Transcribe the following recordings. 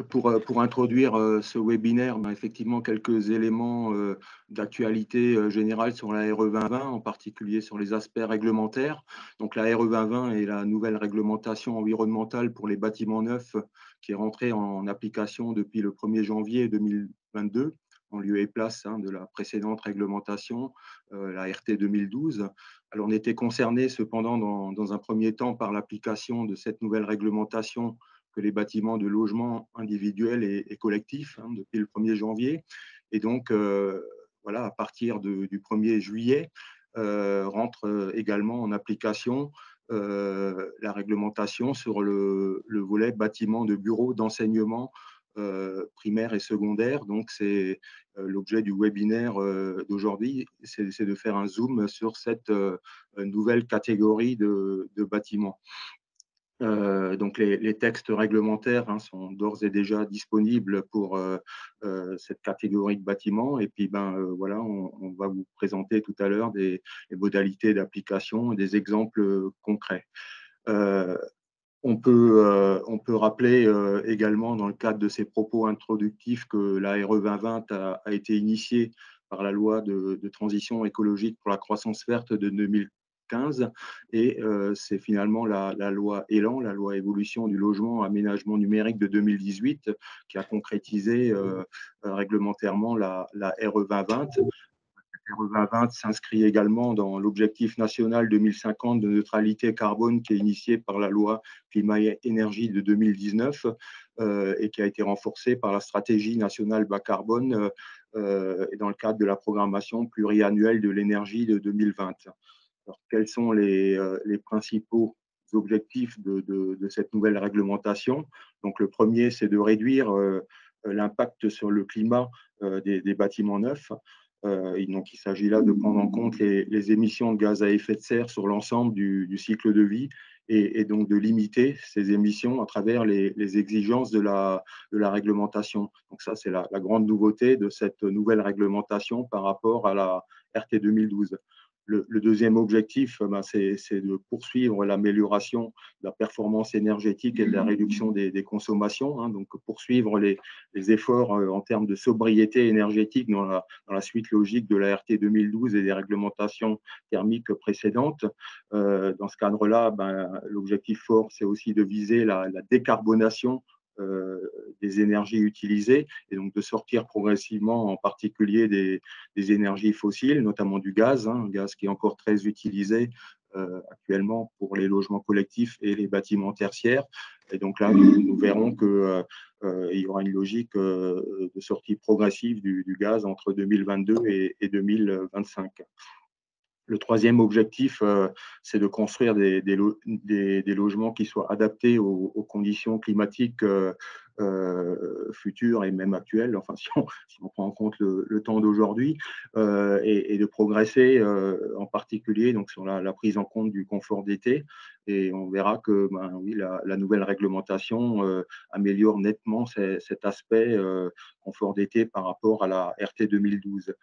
Pour introduire ce webinaire, ben, effectivement, quelques éléments d'actualité générale sur la RE 2020, en particulier sur les aspects réglementaires. Donc, la RE 2020 est la nouvelle réglementation environnementale pour les bâtiments neufs qui est rentrée en application depuis le 1er janvier 2022, en lieu et place de la précédente réglementation, la RT 2012. Alors, on était concerné cependant dans un premier temps par l'application de cette nouvelle réglementation que les bâtiments de logement individuels et collectifs depuis le 1er janvier. Et donc, voilà, à partir du 1er juillet, rentre également en application la réglementation sur le volet bâtiment de bureaux d'enseignement primaire et secondaire. Donc, c'est l'objet du webinaire d'aujourd'hui, c'est de faire un zoom sur cette nouvelle catégorie de bâtiments. Donc les textes réglementaires sont d'ores et déjà disponibles pour cette catégorie de bâtiments. Et puis, voilà, on va vous présenter tout à l'heure les modalités d'application et des exemples concrets. On peut rappeler également, dans le cadre de ces propos introductifs, que la RE 2020 a été initiée par la loi de transition écologique pour la croissance verte de 2015, et c'est finalement la loi ÉLAN, la loi évolution du logement aménagement numérique de 2018, qui a concrétisé réglementairement la RE 2020. RE 2020 s'inscrit également dans l'objectif national 2050 de neutralité carbone qui est initié par la loi climat et énergie de 2019 et qui a été renforcé par la stratégie nationale bas carbone et dans le cadre de la programmation pluriannuelle de l'énergie de 2020. Alors, quels sont les principaux objectifs de cette nouvelle réglementation? Donc, le premier, c'est de réduire l'impact sur le climat des bâtiments neufs. Donc, il s'agit là de prendre en compte les émissions de gaz à effet de serre sur l'ensemble du cycle de vie et donc de limiter ces émissions à travers les exigences de la réglementation. Donc ça, c'est la grande nouveauté de cette nouvelle réglementation par rapport à la RT 2012. Le deuxième objectif, c'est de poursuivre l'amélioration de la performance énergétique et de la réduction des consommations, donc poursuivre les efforts en termes de sobriété énergétique dans la suite logique de la RT 2012 et des réglementations thermiques précédentes. Dans ce cadre-là, l'objectif fort, c'est aussi de viser la décarbonation des énergies utilisées et donc de sortir progressivement en particulier des énergies fossiles, notamment du gaz, gaz qui est encore très utilisé actuellement pour les logements collectifs et les bâtiments tertiaires. Et donc là, nous verrons qu'il y aura une logique de sortie progressive du gaz entre 2022 et 2025. Le troisième objectif, c'est de construire des logements qui soient adaptés aux conditions climatiques futures et même actuelles, enfin, si on prend en compte le temps d'aujourd'hui, et de progresser en particulier donc, sur la prise en compte du confort d'été. Et on verra que oui, la nouvelle réglementation améliore nettement cet aspect confort d'été par rapport à la RT 2012.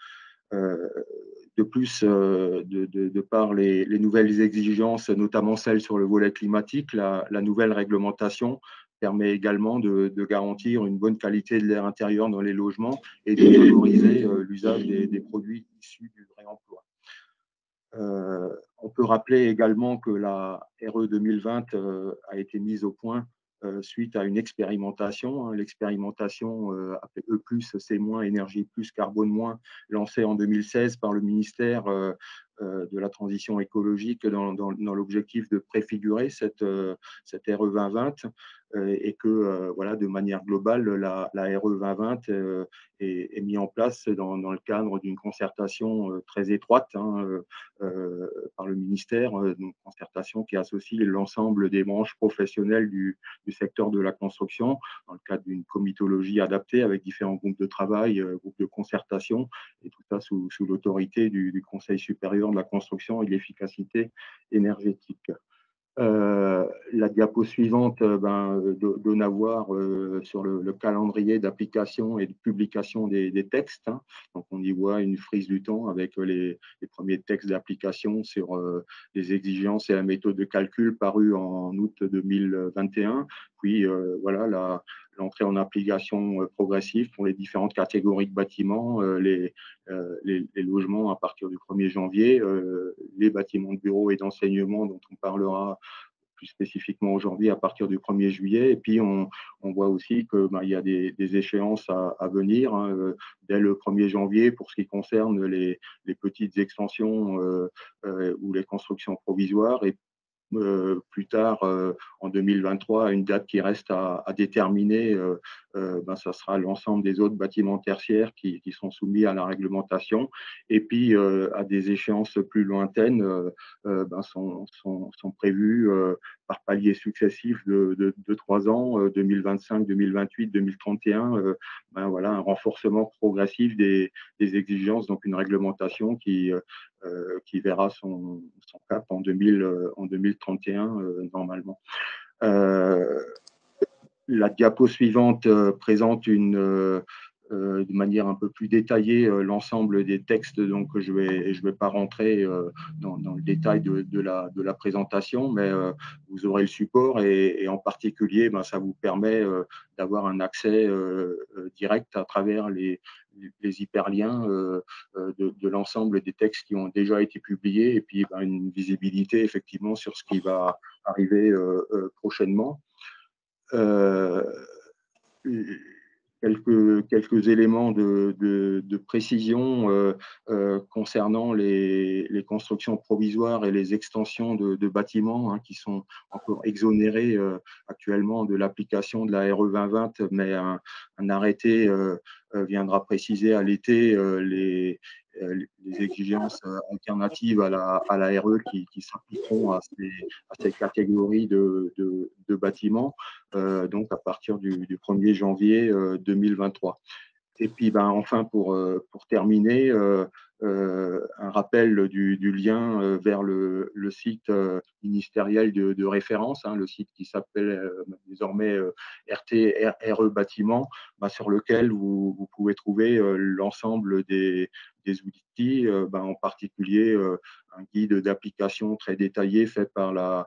De plus, de par les nouvelles exigences, notamment celles sur le volet climatique, la nouvelle réglementation permet également de garantir une bonne qualité de l'air intérieur dans les logements et de favoriser l'usage des produits issus du réemploi. On peut rappeler également que la RE 2020 a été mise au point suite à une expérimentation, l'expérimentation appelée E+, C-, énergie plus, carbone moins, lancée en 2016 par le ministère de la transition écologique dans l'objectif de préfigurer cette RE 2020 et que voilà, de manière globale, la RE 2020 est mise en place dans le cadre d'une concertation très étroite par le ministère, une concertation qui associe l'ensemble des branches professionnelles du secteur de la construction dans le cadre d'une comitologie adaptée avec différents groupes de travail, groupes de concertation, et tout ça sous l'autorité du Conseil supérieur de la construction et de l'efficacité énergétique. La diapo suivante donne à voir sur le calendrier d'application et de publication des textes. Donc, on y voit une frise du temps avec les premiers textes d'application sur les exigences et la méthode de calcul parus en août 2021. Puis, voilà, l'entrée en application progressive pour les différentes catégories de bâtiments, les logements à partir du 1er janvier, les bâtiments de bureaux et d'enseignement dont on parlera plus spécifiquement aujourd'hui à partir du 1er juillet. Et puis, on voit aussi qu'il y a des échéances à venir dès le 1er janvier pour ce qui concerne les petites extensions ou les constructions provisoires. Et plus tard, en 2023, une date qui reste à déterminer, ça sera l'ensemble des autres bâtiments tertiaires qui sont soumis à la réglementation. Et puis, à des échéances plus lointaines, sont prévues par paliers successifs de 3 ans, 2025, 2028, 2031, voilà, un renforcement progressif des exigences, donc une réglementation qui verra son cap en 2031 normalement. La diapo suivante présente de manière un peu plus détaillée l'ensemble des textes, donc je vais pas rentrer dans le détail de la présentation, mais vous aurez le support et en particulier, ça vous permet d'avoir un accès direct à travers les hyperliens de l'ensemble des textes qui ont déjà été publiés, et puis une visibilité effectivement sur ce qui va arriver prochainement. Quelques éléments de précision concernant les constructions provisoires et les extensions de bâtiments qui sont encore exonérés actuellement de l'application de la RE 2020, mais un arrêté viendra préciser à l'été les exigences alternatives à la RE qui s'appliqueront à ces catégories de bâtiments, donc à partir du 1er janvier 2023. Et puis, enfin, pour terminer, un rappel du lien vers le site ministériel de référence, le site qui s'appelle désormais RE Bâtiment, sur lequel vous pouvez trouver l'ensemble des outils, en particulier un guide d'application très détaillé fait par la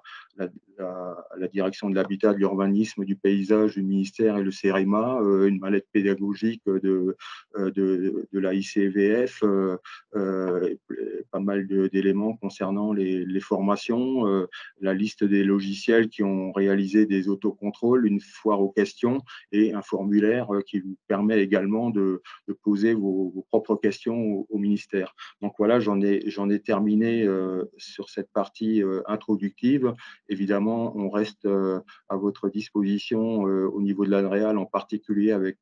direction de l'habitat, de l'urbanisme, du paysage, du ministère et le CEREMA, une mallette pédagogique de la ICVF, pas mal d'éléments concernant les formations, la liste des logiciels qui ont réalisé des autocontrôles, une foire aux questions et un formulaire qui vous permet également de poser vos propres questions au ministère. Donc voilà, j'en ai terminé sur cette partie introductive. Évidemment, on reste à votre disposition au niveau de l'ANREAL, en particulier avec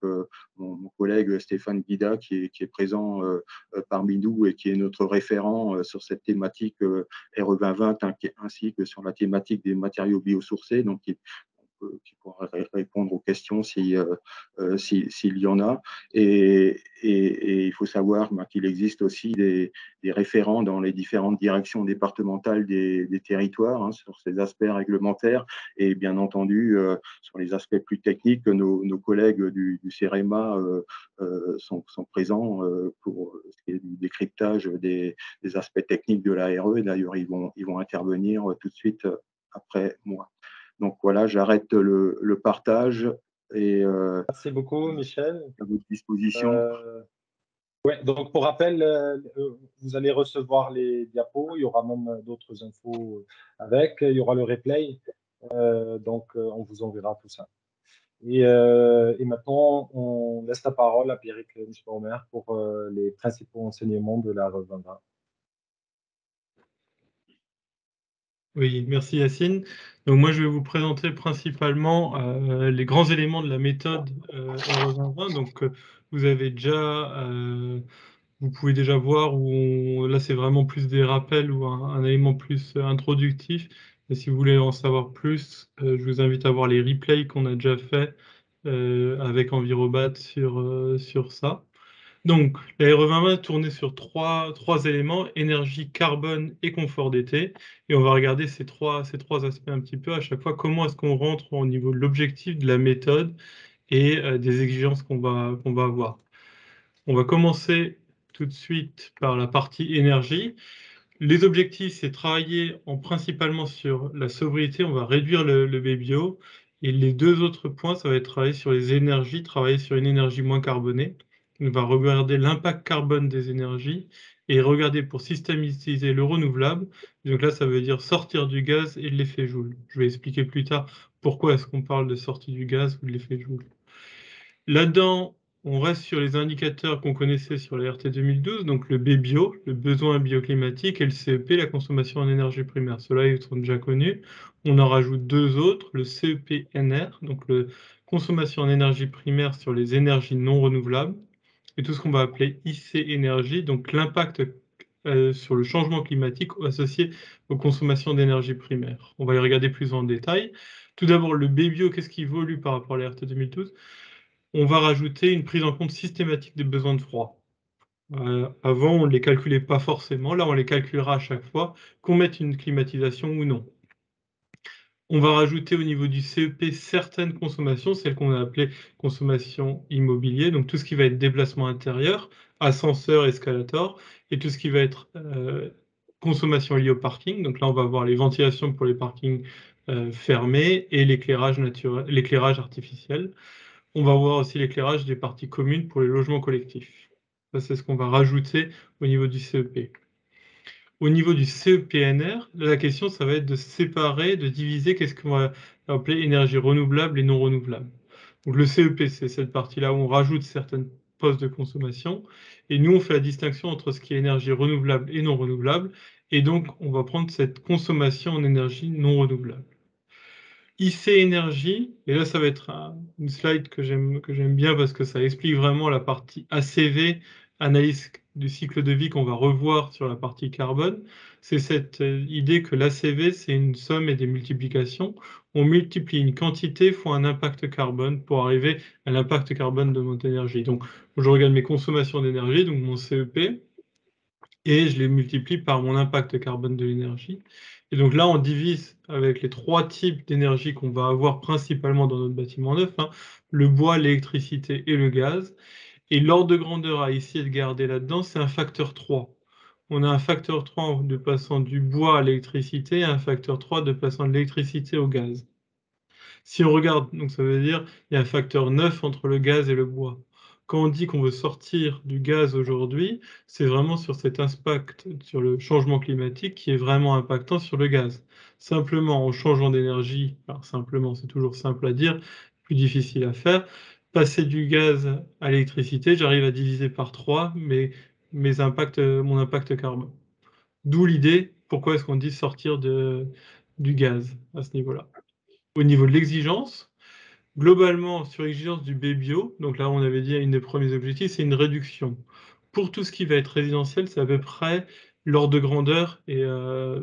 mon collègue Stéphane Guida qui est présent parmi nous et qui est notre référent sur cette thématique RE 2020 ainsi que sur la thématique des matériaux biosourcés, donc qui pourra répondre aux questions s'il y en a. Et il faut savoir qu'il existe aussi des référents dans les différentes directions départementales des territoires sur ces aspects réglementaires, et bien entendu sur les aspects plus techniques, nos collègues du CEREMA sont présents pour ce qui est du décryptage des aspects techniques de la RE. Et d'ailleurs, ils vont intervenir tout de suite après moi. Donc voilà, j'arrête le partage et merci beaucoup, Michel. à votre disposition. Ouais, donc pour rappel, vous allez recevoir les diapos, il y aura même d'autres infos avec, il y aura le replay, donc on vous enverra tout ça. Et maintenant, on laisse la parole à Pierrick Nussbaumer pour les principaux enseignements de la RE 2020. Oui, merci Yacine. Donc moi, je vais vous présenter principalement les grands éléments de la méthode RE 2020. Donc vous avez déjà, vous pouvez déjà voir où là, c'est vraiment plus des rappels ou un élément plus introductif. Et si vous voulez en savoir plus, je vous invite à voir les replays qu'on a déjà fait avec Envirobat sur ça. Donc, la RE 2020 est tournée sur trois éléments, énergie, carbone et confort d'été. Et on va regarder ces trois aspects un petit peu à chaque fois. Comment est-ce qu'on rentre au niveau de l'objectif, de la méthode et des exigences qu'on va avoir. On va commencer tout de suite par la partie énergie. Les objectifs, c'est travailler principalement sur la sobriété. On va réduire le B-bio Et les deux autres points, ça va être travailler sur les énergies, travailler sur une énergie moins carbonée. On va regarder l'impact carbone des énergies et regarder pour systématiser le renouvelable. Donc là, ça veut dire sortir du gaz et de l'effet Joule. Je vais expliquer plus tard pourquoi est-ce qu'on parle de sortie du gaz ou de l'effet Joule. Là-dedans, on reste sur les indicateurs qu'on connaissait sur la RT 2012, donc le BBio, le besoin bioclimatique, et le CEP, la consommation en énergie primaire. Ceux-là, ils sont déjà connus. On en rajoute deux autres, le CEPNR, donc la consommation en énergie primaire sur les énergies non renouvelables, et tout ce qu'on va appeler IC énergie, donc l'impact sur le changement climatique associé aux consommations d'énergie primaire. On va y regarder plus en détail. Tout d'abord, le BBio, qu'est-ce qui évolue par rapport à la RT 2012? On va rajouter une prise en compte systématique des besoins de froid. Avant, on ne les calculait pas forcément. Là, on les calculera à chaque fois, qu'on mette une climatisation ou non. On va rajouter au niveau du CEP certaines consommations, celles qu'on a appelées consommation immobilier, donc tout ce qui va être déplacement intérieur, ascenseur, escalator, et tout ce qui va être consommation liée au parking. Donc là, on va avoir les ventilations pour les parkings fermés et l'éclairage naturel, l'éclairage artificiel. On va voir aussi l'éclairage des parties communes pour les logements collectifs. Ça, c'est ce qu'on va rajouter au niveau du CEP. Au niveau du CEPNR, la question, ça va être de séparer, de diviser qu'est-ce qu'on va appeler énergie renouvelable et non renouvelable. Donc le CEP, c'est cette partie-là où on rajoute certaines postes de consommation. Et nous, on fait la distinction entre ce qui est énergie renouvelable et non renouvelable. Et donc, on va prendre cette consommation en énergie non renouvelable. IC énergie, et là ça va être une slide que j'aime bien parce que ça explique vraiment la partie ACV, analyse du cycle de vie qu'on va revoir sur la partie carbone. C'est cette idée que l'ACV c'est une somme et des multiplications. On multiplie une quantité fois un impact carbone pour arriver à l'impact carbone de notre énergie. Donc je regarde mes consommations d'énergie, donc mon CEP, et je les multiplie par mon impact carbone de l'énergie. Et donc là, on divise avec les trois types d'énergie qu'on va avoir principalement dans notre bâtiment neuf, hein, le bois, l'électricité et le gaz. Et l'ordre de grandeur à essayer de garder là-dedans, c'est un facteur 3. On a un facteur 3 de passant du bois à l'électricité et un facteur 3 de passant de l'électricité au gaz. Si on regarde, donc ça veut dire il y a un facteur 9 entre le gaz et le bois. Quand on dit qu'on veut sortir du gaz aujourd'hui, c'est vraiment sur cet impact sur le changement climatique qui est vraiment impactant sur le gaz. Simplement, en changeant d'énergie, alors simplement, c'est toujours simple à dire, plus difficile à faire, passer du gaz à l'électricité, j'arrive à diviser par 3 mon impact carbone. D'où l'idée, pourquoi est-ce qu'on dit sortir du gaz à ce niveau-là. Au niveau de l'exigence, globalement, sur l'exigence du BBio, donc là, on avait dit une des premiers objectifs, c'est une réduction. Pour tout ce qui va être résidentiel, c'est à peu près l'ordre de grandeur et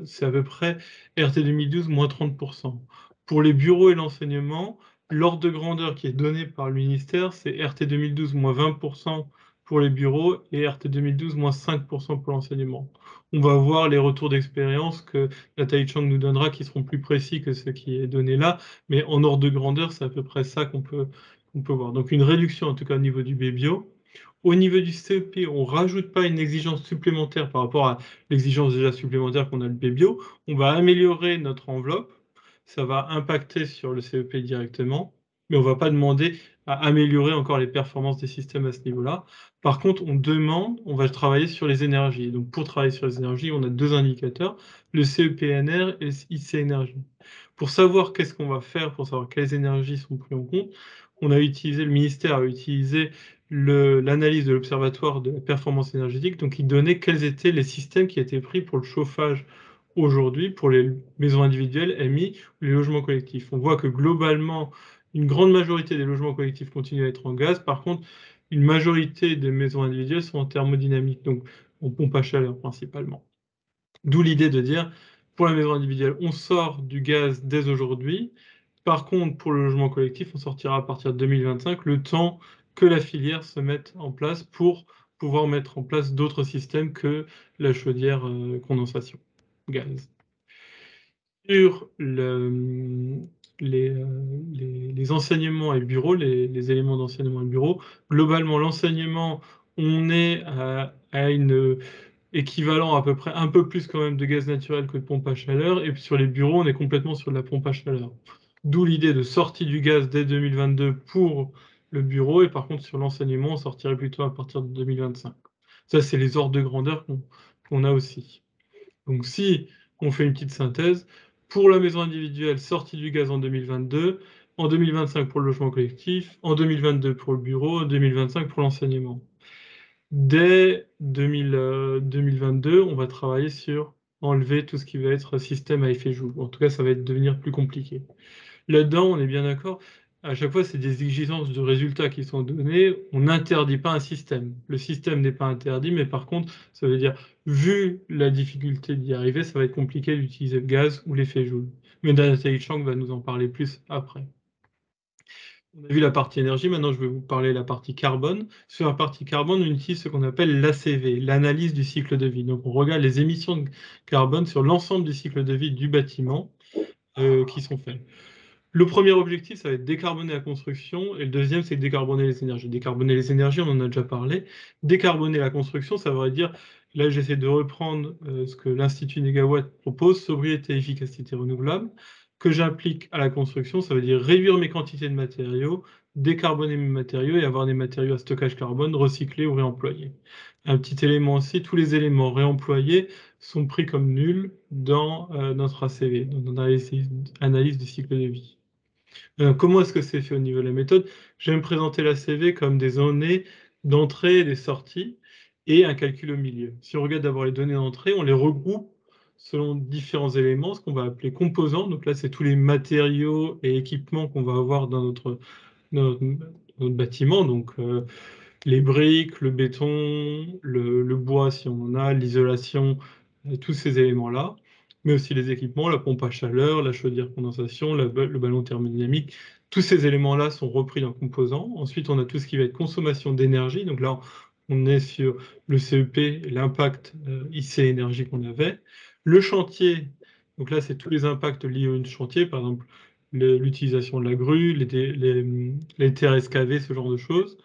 c'est à peu près RT 2012 moins 30%. Pour les bureaux et l'enseignement, l'ordre de grandeur qui est donné par le ministère, c'est RT 2012 moins 20% pour les bureaux et RT 2012 moins 5% pour l'enseignement. On va voir les retours d'expérience que Nathalie Chang nous donnera qui seront plus précis que ce qui est donné là, mais en ordre de grandeur, c'est à peu près ça qu'on peut voir. Donc une réduction en tout cas au niveau du BBio. Au niveau du CEP, on ne rajoute pas une exigence supplémentaire par rapport à l'exigence déjà supplémentaire qu'on a le BBio. On va améliorer notre enveloppe. Ça va impacter sur le CEP directement, mais on ne va pas demander à améliorer encore les performances des systèmes à ce niveau-là. Par contre, on va travailler sur les énergies. Donc pour travailler sur les énergies, on a deux indicateurs, le CEPNR et le IC énergie. Pour savoir qu'est-ce qu'on va faire, pour savoir quelles énergies sont prises en compte, le ministère a utilisé l'analyse de l'Observatoire de la performance énergétique, donc il donnait quels étaient les systèmes qui étaient pris pour le chauffage aujourd'hui, pour les maisons individuelles, MI, ou les logements collectifs. On voit que globalement, une grande majorité des logements collectifs continuent à être en gaz. Par contre, une majorité des maisons individuelles sont en thermodynamique, donc en pompe à chaleur principalement. D'où l'idée de dire, pour la maison individuelle, on sort du gaz dès aujourd'hui. Par contre, pour le logement collectif, on sortira à partir de 2025, le temps que la filière se mette en place pour pouvoir mettre en place d'autres systèmes que la chaudière condensation gaz. Sur les enseignements et bureaux, les éléments d'enseignement et bureaux, globalement, l'enseignement, on est à une équivalent à peu près un peu plus quand même de gaz naturel que de pompe à chaleur. Et puis sur les bureaux, on est complètement sur de la pompe à chaleur. D'où l'idée de sortie du gaz dès 2022 pour le bureau, et par contre sur l'enseignement, on sortirait plutôt à partir de 2025. Ça, c'est les ordres de grandeur qu'on a aussi. Donc si on fait une petite synthèse, pour la maison individuelle, sortie du gaz en 2022, en 2025 pour le logement collectif, en 2022 pour le bureau, en 2025 pour l'enseignement. Dès 2022, on va travailler sur enlever tout ce qui va être système à effet joule. En tout cas, ça va devenir plus compliqué. Là-dedans, on est bien d'accord, à chaque fois, c'est des exigences de résultats qui sont données. On n'interdit pas un système. Le système n'est pas interdit, mais par contre, ça veut dire, vu la difficulté d'y arriver, ça va être compliqué d'utiliser le gaz ou l'effet joule. Mais Nathalie Chang va nous en parler plus après. On a vu la partie énergie, maintenant je vais vous parler de la partie carbone. Sur la partie carbone, on utilise ce qu'on appelle l'ACV, l'analyse du cycle de vie. Donc on regarde les émissions de carbone sur l'ensemble du cycle de vie du bâtiment qui sont faits. Le premier objectif, ça va être décarboner la construction, et le deuxième, c'est décarboner les énergies. Décarboner les énergies, on en a déjà parlé. Décarboner la construction, ça veut dire, là j'essaie de reprendre ce que l'Institut Négawatt propose, sobriété et efficacité renouvelable, que j'implique à la construction, ça veut dire réduire mes quantités de matériaux, décarboner mes matériaux et avoir des matériaux à stockage carbone recyclés ou réemployés. Un petit élément aussi, tous les éléments réemployés sont pris comme nuls dans notre ACV, dans notre analyse du cycle de vie. Comment est-ce que c'est fait au niveau de la méthode? J'aime présenter la CV comme des données d'entrée et des sorties et un calcul au milieu. Si on regarde d'abord les données d'entrée, on les regroupe selon différents éléments, ce qu'on va appeler composants. Donc là, c'est tous les matériaux et équipements qu'on va avoir dans notre, notre bâtiment. Donc les briques, le béton, le bois si on en a, l'isolation, tous ces éléments-là, mais aussi les équipements, la pompe à chaleur, la chaudière condensation, le ballon thermodynamique. Tous ces éléments-là sont repris dans composants. Ensuite, on a tout ce qui va être consommation d'énergie. Donc là, on est sur le CEP, l'impact IC énergie qu'on avait. Le chantier, donc là, c'est tous les impacts liés au chantier, par exemple l'utilisation de la grue, les terres excavées, ce genre de choses.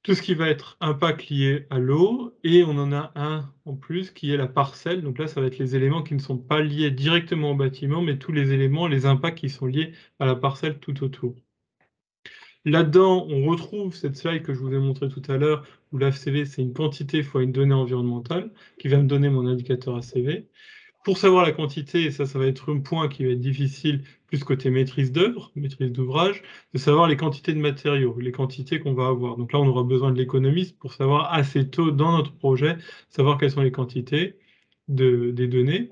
Tout ce qui va être impact lié à l'eau, et on en a un en plus qui est la parcelle. Donc là, ça va être les éléments qui ne sont pas liés directement au bâtiment, mais tous les éléments, les impacts qui sont liés à la parcelle tout autour. Là-dedans, on retrouve cette slide que je vous ai montrée tout à l'heure, où l'ACV, c'est une quantité fois une donnée environnementale, qui va me donner mon indicateur ACV. Pour savoir la quantité, et ça va être un point qui va être difficile, plus côté maîtrise d'œuvre, maîtrise d'ouvrage, de savoir les quantités de matériaux, les quantités qu'on va avoir. Donc là, on aura besoin de l'économiste pour savoir assez tôt dans notre projet, savoir quelles sont les quantités des données.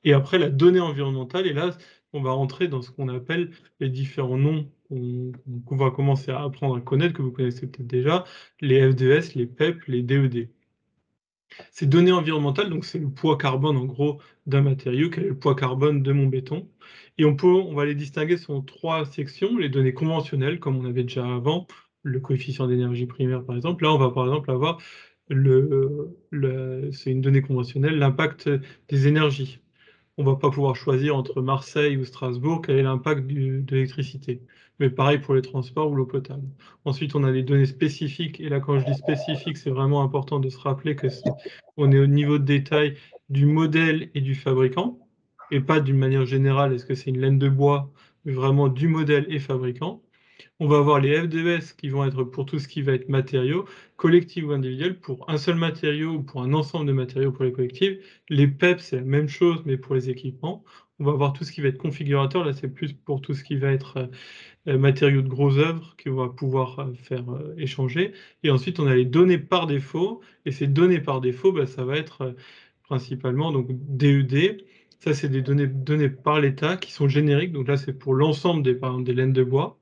Et après, la donnée environnementale, et là, on va rentrer dans ce qu'on appelle les différents noms qu'on va commencer à apprendre à connaître, que vous connaissez peut-être déjà, les FDS, les PEP, les DED. Ces données environnementales, donc c'est le poids carbone en gros d'un matériau, quel est le poids carbone de mon béton. Et on va les distinguer selon 3 sections, les données conventionnelles, comme on avait déjà avant, le coefficient d'énergie primaire par exemple. Là, on va par exemple avoir, c'est une donnée conventionnelle, l'impact des énergies. On ne va pas pouvoir choisir entre Marseille ou Strasbourg quel est l'impact de l'électricité. Mais pareil pour les transports ou l'eau potable. Ensuite, on a des données spécifiques. Et là, quand je dis spécifique, c'est vraiment important de se rappeler qu'on est au niveau de détail du modèle et du fabricant, et pas d'une manière générale, est-ce que c'est une laine de bois, mais vraiment du modèle et fabricant. On va avoir les FDS qui vont être pour tout ce qui va être matériaux, collectifs ou individuels, pour un seul matériau ou pour un ensemble de matériaux pour les collectifs. Les PEP, c'est la même chose, mais pour les équipements. On va avoir tout ce qui va être configurateur, là c'est plus pour tout ce qui va être matériaux de gros œuvres qu'on va pouvoir faire échanger. Et ensuite, on a les données par défaut, et ces données par défaut, bah, ça va être principalement donc DED. Ça, c'est des données par l'État qui sont génériques. Donc là, c'est pour l'ensemble par exemple, des laines de bois.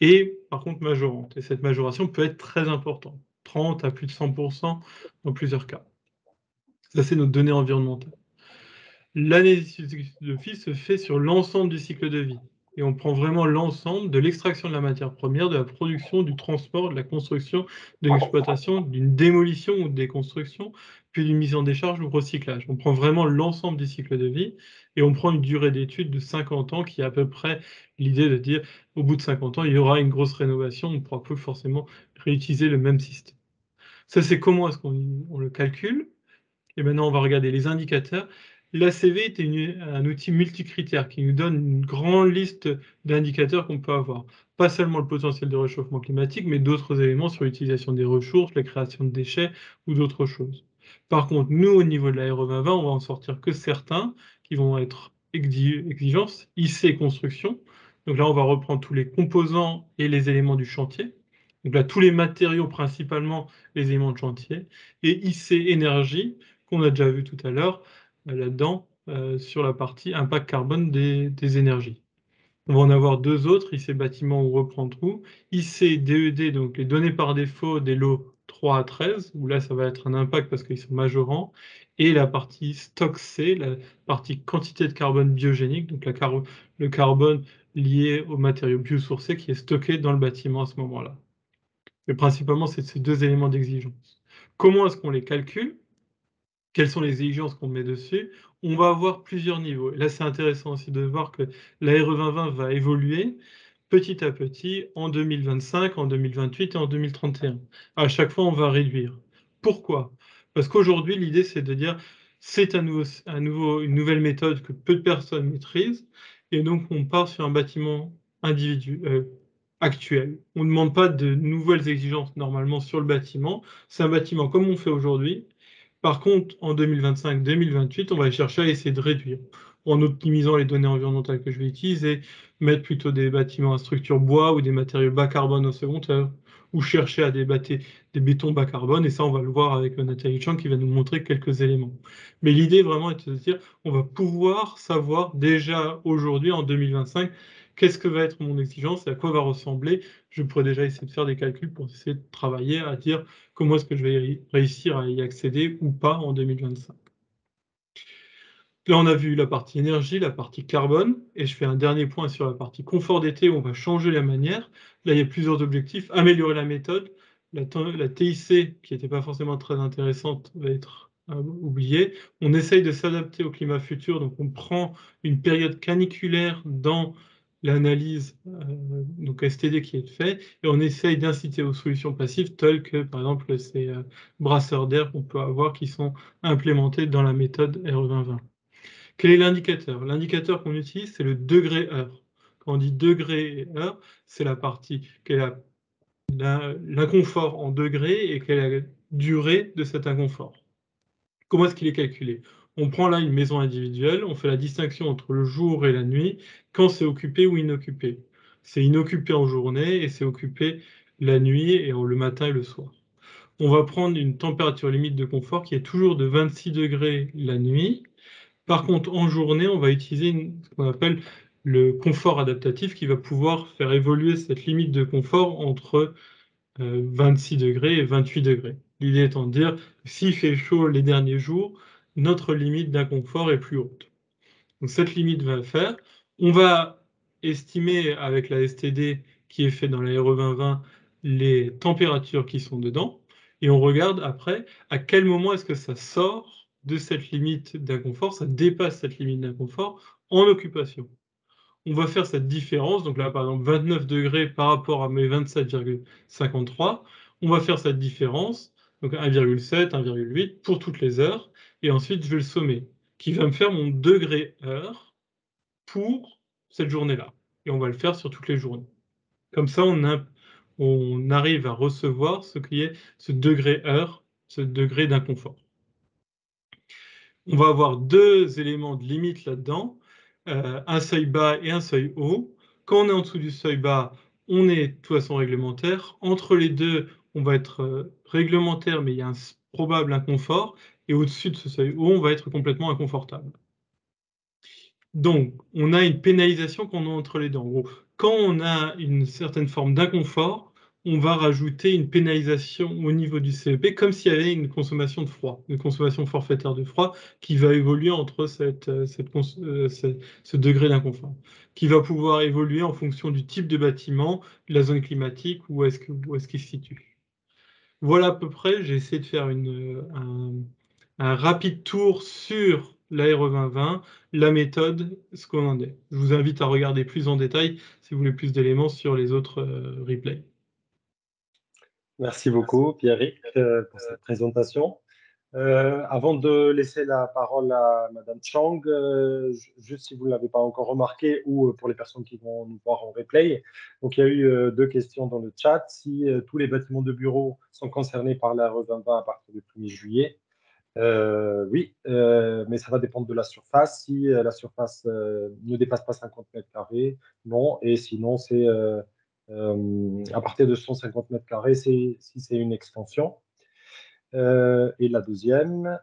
Et par contre, majorante. Et cette majoration peut être très importante, 30 à plus de 100% dans plusieurs cas. Ça, c'est notre donnée environnementale. L'analyse de vie se fait sur l'ensemble du cycle de vie. Et on prend vraiment l'ensemble de l'extraction de la matière première, de la production, du transport, de la construction, de l'exploitation, d'une démolition ou de déconstruction, puis d'une mise en décharge ou recyclage. On prend vraiment l'ensemble du cycle de vie et on prend une durée d'étude de 50 ans qui est à peu près l'idée de dire au bout de 50 ans, il y aura une grosse rénovation, on ne pourra plus forcément réutiliser le même système. Ça, c'est comment est-ce qu'on le calcule. Et maintenant, on va regarder les indicateurs. L'ACV est un outil multicritère qui nous donne une grande liste d'indicateurs qu'on peut avoir. Pas seulement le potentiel de réchauffement climatique, mais d'autres éléments sur l'utilisation des ressources, la création de déchets ou d'autres choses. Par contre, nous, au niveau de la RE 2020, on va en sortir que certains qui vont être exigences, IC construction. Donc là, on va reprendre tous les composants et les éléments du chantier. Donc là, tous les matériaux, principalement les éléments de chantier. Et IC énergie, qu'on a déjà vu tout à l'heure, là-dedans, sur la partie impact carbone des énergies. On va en avoir deux autres, IC bâtiment, on reprend tout. IC DED, donc les données par défaut des lots 3 à 13, où là ça va être un impact parce qu'ils sont majorants. Et la partie stock C, la partie quantité de carbone biogénique, donc le carbone lié aux matériaux biosourcés qui est stocké dans le bâtiment à ce moment-là. Mais principalement, c'est ces deux éléments d'exigence. Comment est-ce qu'on les calcule? Quelles sont les exigences qu'on met dessus? On va avoir plusieurs niveaux. Et là, c'est intéressant aussi de voir que la RE 2020 va évoluer petit à petit en 2025, en 2028 et en 2031. À chaque fois, on va réduire. Pourquoi? Parce qu'aujourd'hui, l'idée, c'est de dire c'est une nouvelle méthode que peu de personnes maîtrisent, et donc on part sur un bâtiment actuel. On ne demande pas de nouvelles exigences normalement sur le bâtiment. C'est un bâtiment comme on fait aujourd'hui. Par contre, en 2025-2028, on va chercher à essayer de réduire en optimisant les données environnementales que je vais utiliser, mettre plutôt des bâtiments à structure bois ou des matériaux bas carbone au second œuvre, ou chercher à des bétons bas carbone, et ça, on va le voir avec Nathalie Chang qui va nous montrer quelques éléments. Mais l'idée vraiment est de se dire, on va pouvoir savoir déjà aujourd'hui, en 2025, qu'est-ce que va être mon exigence et à quoi va ressembler. Je pourrais déjà essayer de faire des calculs pour essayer de travailler à dire comment est-ce que je vais réussir à y accéder ou pas en 2025. Là, on a vu la partie énergie, la partie carbone, et je fais un dernier point sur la partie confort d'été où on va changer la manière. Là, il y a plusieurs objectifs. Améliorer la méthode. La TIC, qui n'était pas forcément très intéressante, va être oubliée. On essaye de s'adapter au climat futur, donc on prend une période caniculaire dans l'analyse donc STD qui est fait, et on essaye d'inciter aux solutions passives telles que, par exemple, ces brasseurs d'air qu'on peut avoir qui sont implémentés dans la méthode RE 2020. Quel est l'indicateur? L'indicateur qu'on utilise, c'est le degré heure. Quand on dit degré et heure, c'est la partie, quel est l'inconfort en degrés et quelle est la durée de cet inconfort. Comment est-ce qu'il est calculé? On prend là une maison individuelle, on fait la distinction entre le jour et la nuit, quand c'est occupé ou inoccupé. C'est inoccupé en journée et c'est occupé la nuit et le matin et le soir. On va prendre une température limite de confort qui est toujours de 26 degrés la nuit. Par contre, en journée, on va utiliser ce qu'on appelle le confort adaptatif qui va pouvoir faire évoluer cette limite de confort entre 26 degrés et 28 degrés. L'idée étant de dire, s'il fait chaud les derniers jours, notre limite d'inconfort est plus haute. Donc cette limite va faire, on va estimer avec la STD qui est fait dans la RE 2020 les températures qui sont dedans, et on regarde après à quel moment est-ce que ça sort de cette limite d'inconfort, ça dépasse cette limite d'inconfort en occupation. On va faire cette différence, donc là par exemple 29 degrés par rapport à mes 27,53, on va faire cette différence, donc 1,7, 1,8 pour toutes les heures, et ensuite je vais le sommer, qui va me faire mon degré heure pour cette journée-là. Et on va le faire sur toutes les journées. Comme ça, on arrive à recevoir ce qui est ce degré heure, ce degré d'inconfort. On va avoir deux éléments de limite là-dedans, un seuil bas et un seuil haut. Quand on est en dessous du seuil bas, on est de toute façon réglementaire. Entre les deux, on va être réglementaire, mais il y a un probable inconfort. Et au-dessus de ce seuil haut, on va être complètement inconfortable. Donc, on a une pénalisation qu'on a entre les deux. En gros, quand on a une certaine forme d'inconfort, on va rajouter une pénalisation au niveau du CEP, comme s'il y avait une consommation de froid, une consommation forfaitaire de froid qui va évoluer entre ce degré d'inconfort, qui va pouvoir évoluer en fonction du type de bâtiment, de la zone climatique, où est-ce qu'il se situe. Voilà à peu près, j'ai essayé de faire un rapide tour sur l'ARE 2020, la méthode, ce qu'on en est. Je vous invite à regarder plus en détail si vous voulez plus d'éléments sur les autres replays. Merci beaucoup, Pierrick, pour cette présentation. Avant de laisser la parole à Madame Chang, juste si vous ne l'avez pas encore remarqué ou pour les personnes qui vont nous voir en replay, donc il y a eu deux questions dans le chat. Si tous les bâtiments de bureaux sont concernés par la RE 2020 à partir du 1er juillet, oui, mais ça va dépendre de la surface. Si la surface ne dépasse pas 50 mètres carrés, non. Et sinon, c'est à partir de 150 mètres carrés si c'est une extension. Et la deuxième.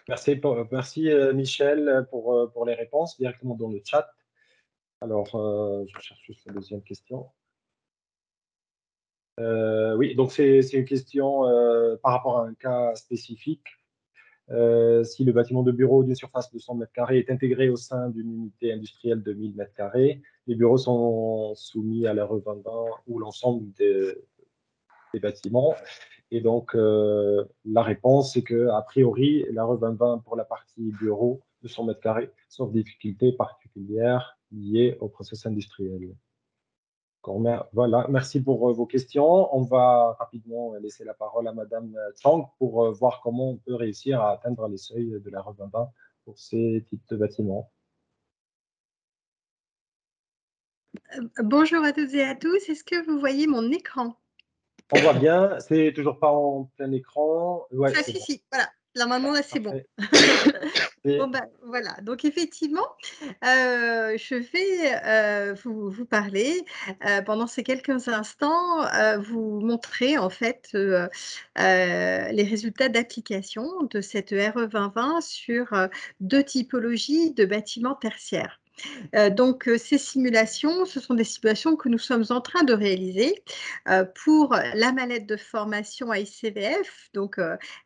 Merci Michel pour les réponses directement dans le chat. Alors, je cherche juste la deuxième question. Oui, donc c'est une question par rapport à un cas spécifique. Si le bâtiment de bureau d'une surface de 100 mètres carrés est intégré au sein d'une unité industrielle de 1000 mètres carrés, les bureaux sont soumis à la revendant ou l'ensemble des bâtiments. Et donc, la réponse, c'est qu'a priori, la revendant pour la partie bureau de 100 mètres carrés, sauf difficultés particulières liées au processus industriel. Voilà, merci pour vos questions. On va rapidement laisser la parole à Madame Chang pour voir comment on peut réussir à atteindre les seuils de la revendant pour ces types de bâtiments. Bonjour à toutes et à tous. Est-ce que vous voyez mon écran? On voit bien, c'est toujours pas en plein écran. Ouais, Ça suffit, voilà. Là maintenant, là, c'est bon. Bon, ben, voilà, donc effectivement, je vais vous parler pendant ces quelques instants, vous montrer en fait les résultats d'application de cette RE 2020 sur deux typologies de bâtiments tertiaires. Donc, ces simulations, ce sont des simulations que nous sommes en train de réaliser pour la mallette de formation à ICVF. Donc,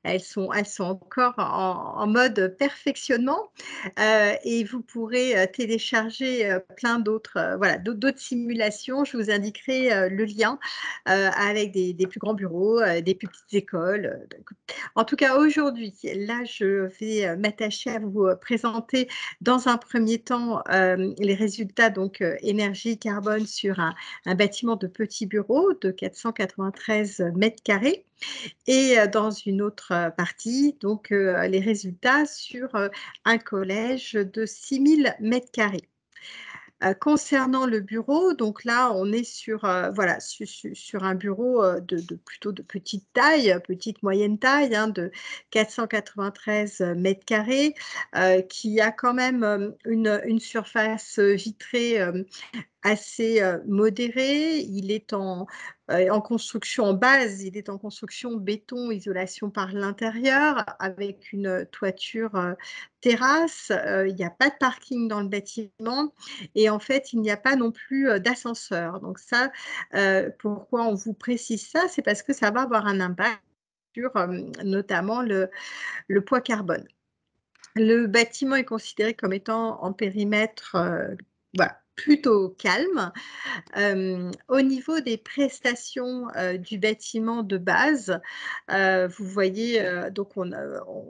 elles sont encore en mode perfectionnement et vous pourrez télécharger plein d'autres voilà, d'autres simulations. Je vous indiquerai le lien avec des plus grands bureaux, des plus petites écoles. Donc, en tout cas, aujourd'hui, là, je vais m'attacher à vous présenter dans un premier temps les résultats donc énergie carbone sur un bâtiment de petits bureaux de 493 mètres carrés et dans une autre partie donc les résultats sur un collège de 6000 mètres carrés. Concernant le bureau, donc là, on est sur, voilà, sur un bureau plutôt de petite taille, petite moyenne taille, hein, de 493 mètres carrés, qui a quand même une surface vitrée assez modéré. Il est en construction en base, il est en construction béton, isolation par l'intérieur, avec une toiture terrasse. Il n'y a pas de parking dans le bâtiment et en fait, il n'y a pas non plus d'ascenseur. Donc ça, pourquoi on vous précise ça? C'est parce que ça va avoir un impact sur notamment le poids carbone. Le bâtiment est considéré comme étant en périmètre voilà, plutôt calme. Au niveau des prestations du bâtiment de base, vous voyez, donc on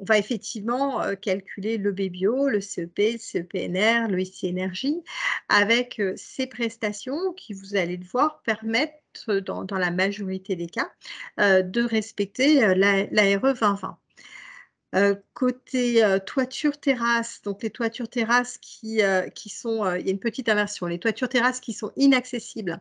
va effectivement calculer le BBio, le CEP, le CEPNR, le IC Énergie, avec ces prestations qui, vous allez le voir, permettent dans la majorité des cas de respecter la RE 2020. Côté toiture terrasse, donc les toitures terrasses qui sont, il y a une petite inversion, les toitures terrasses qui sont inaccessibles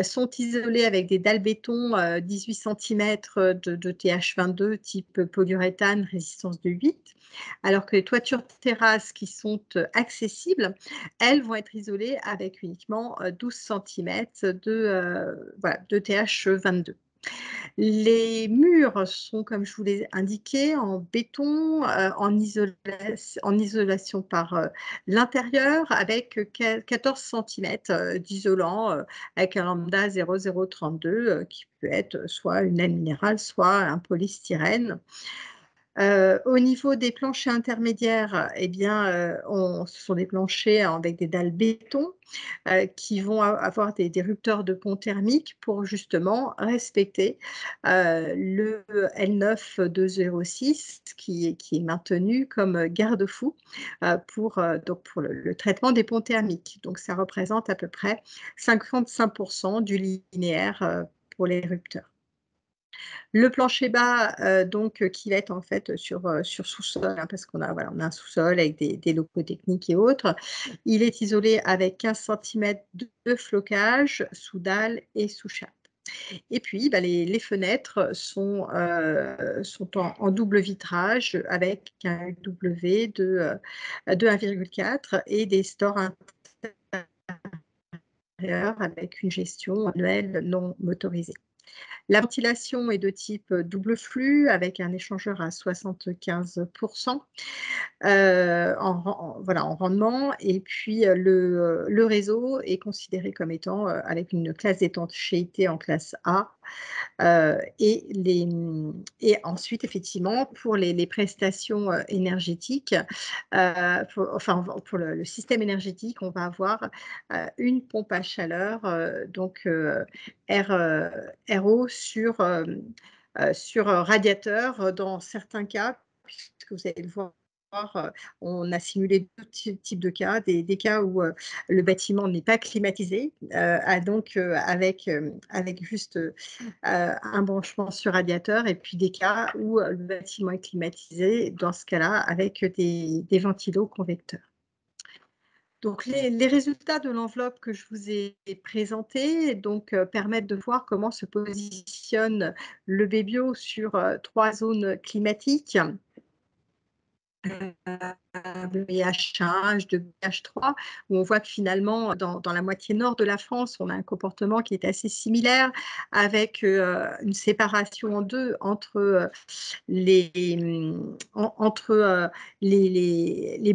sont isolées avec des dalles béton 18 cm de TH22 type polyuréthane, résistance de 8, alors que les toitures terrasses qui sont accessibles, elles vont être isolées avec uniquement 12 cm voilà, de TH22. Les murs sont, comme je vous l'ai indiqué, en béton, en isolation par l'intérieur, avec 14 cm d'isolant, avec un lambda 0032 qui peut être soit une laine minérale, soit un polystyrène. Au niveau des planchers intermédiaires, eh bien, ce sont des planchers avec des dalles béton qui vont avoir des rupteurs de pont thermique pour justement respecter le L9206 qui est maintenu comme garde-fou pour le traitement des ponts thermiques. Donc, ça représente à peu près 55% du linéaire pour les rupteurs. Le plancher bas, donc qui va être en fait sur sous-sol, hein, parce qu'on a, voilà, on a un sous-sol avec des locaux techniques et autres. Il est isolé avec 15 centimètres de flocage sous dalle et sous chape. Et puis, bah, les fenêtres sont en double vitrage avec un UW de 1,4 et des stores intérieurs avec une gestion manuelle non motorisée. La ventilation est de type double flux avec un échangeur à 75%, voilà, en rendement. Et puis, le réseau est considéré comme étant avec une classe d'étanchéité en classe A. Et ensuite, effectivement, pour les prestations énergétiques, pour le système énergétique, on va avoir une pompe à chaleur, donc RO sur radiateur dans certains cas, puisque vous allez le voir. On a simulé deux types de cas, des cas où le bâtiment n'est pas climatisé, donc avec juste un branchement sur radiateur, et puis des cas où le bâtiment est climatisé, dans ce cas-là avec des ventilos convecteurs. Donc, les résultats de l'enveloppe que je vous ai présentés permettent de voir comment se positionne le Bébio sur 3 zones climatiques. H1, H2, H3, où on voit que finalement, dans la moitié nord de la France, on a un comportement qui est assez similaire, avec une séparation en deux entre les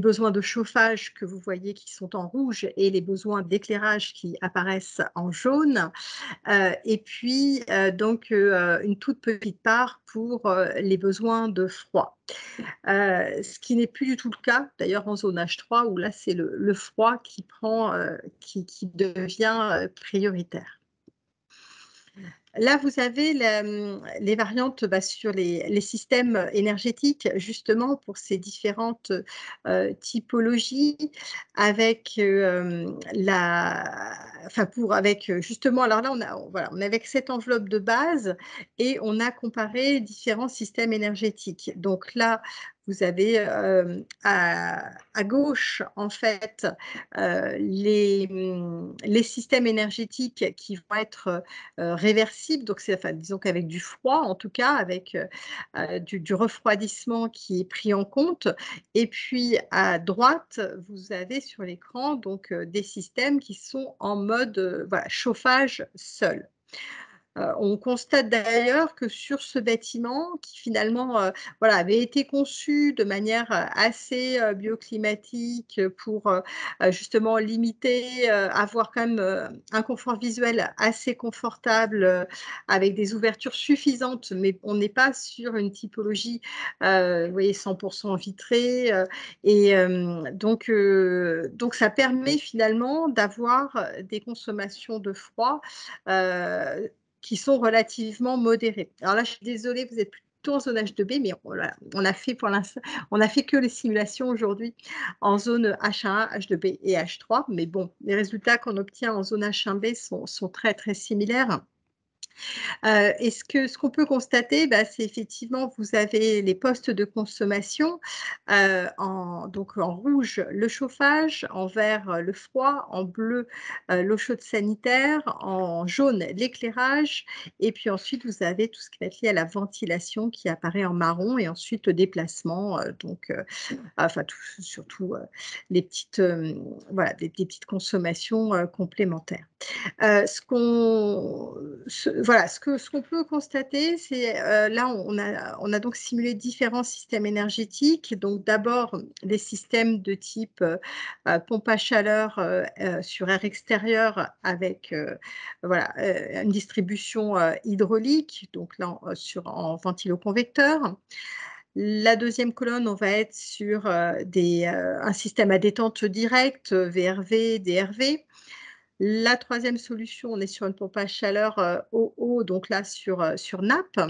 besoins de chauffage que vous voyez qui sont en rouge et les besoins d'éclairage qui apparaissent en jaune. Et puis, une toute petite part pour les besoins de froid. Ce qui n'est plus du tout le cas, d'ailleurs, en zone H3, où là, c'est le froid qui devient prioritaire. Là, vous avez les variantes sur les systèmes énergétiques, justement, pour ces différentes typologies, avec justement, alors là, on est avec cette enveloppe de base et on a comparé différents systèmes énergétiques. Donc là, vous avez à gauche, en fait, les systèmes énergétiques qui vont être réversible, donc disons qu'avec du froid, en tout cas, avec du refroidissement qui est pris en compte. Et puis à droite, vous avez sur l'écran des systèmes qui sont en mode voilà, chauffage seul. On constate d'ailleurs que sur ce bâtiment, qui finalement voilà, avait été conçu de manière assez bioclimatique pour justement limiter, avoir quand même un confort visuel assez confortable avec des ouvertures suffisantes, mais on n'est pas sur une typologie, vous voyez, 100% vitrée. Et donc, ça permet finalement d'avoir des consommations de froid qui sont relativement modérées. Alors là, je suis désolée, vous êtes plutôt en zone H2B, mais voilà, on a fait pour l'instant, on a fait que les simulations aujourd'hui en zone H1, H2B et H3. Mais bon, les résultats qu'on obtient en zone H1B sont très, très similaires. Et ce qu'on peut constater, c'est effectivement, vous avez les postes de consommation, en rouge, le chauffage, en vert, le froid, en bleu, l'eau chaude sanitaire, en jaune, l'éclairage, et puis ensuite, vous avez tout ce qui va être lié à la ventilation qui apparaît en marron, et ensuite le déplacement, surtout les petites, voilà, des petites consommations complémentaires. Ce qu'on peut constater, c'est là, on a donc simulé différents systèmes énergétiques. Donc d'abord, des systèmes de type pompe à chaleur sur air extérieur avec voilà, une distribution hydraulique, donc là en ventiloconvecteur. La deuxième colonne, on va être sur un système à détente directe, VRV, DRV. La troisième solution, on est sur une pompe à chaleur OO, donc là sur nappe.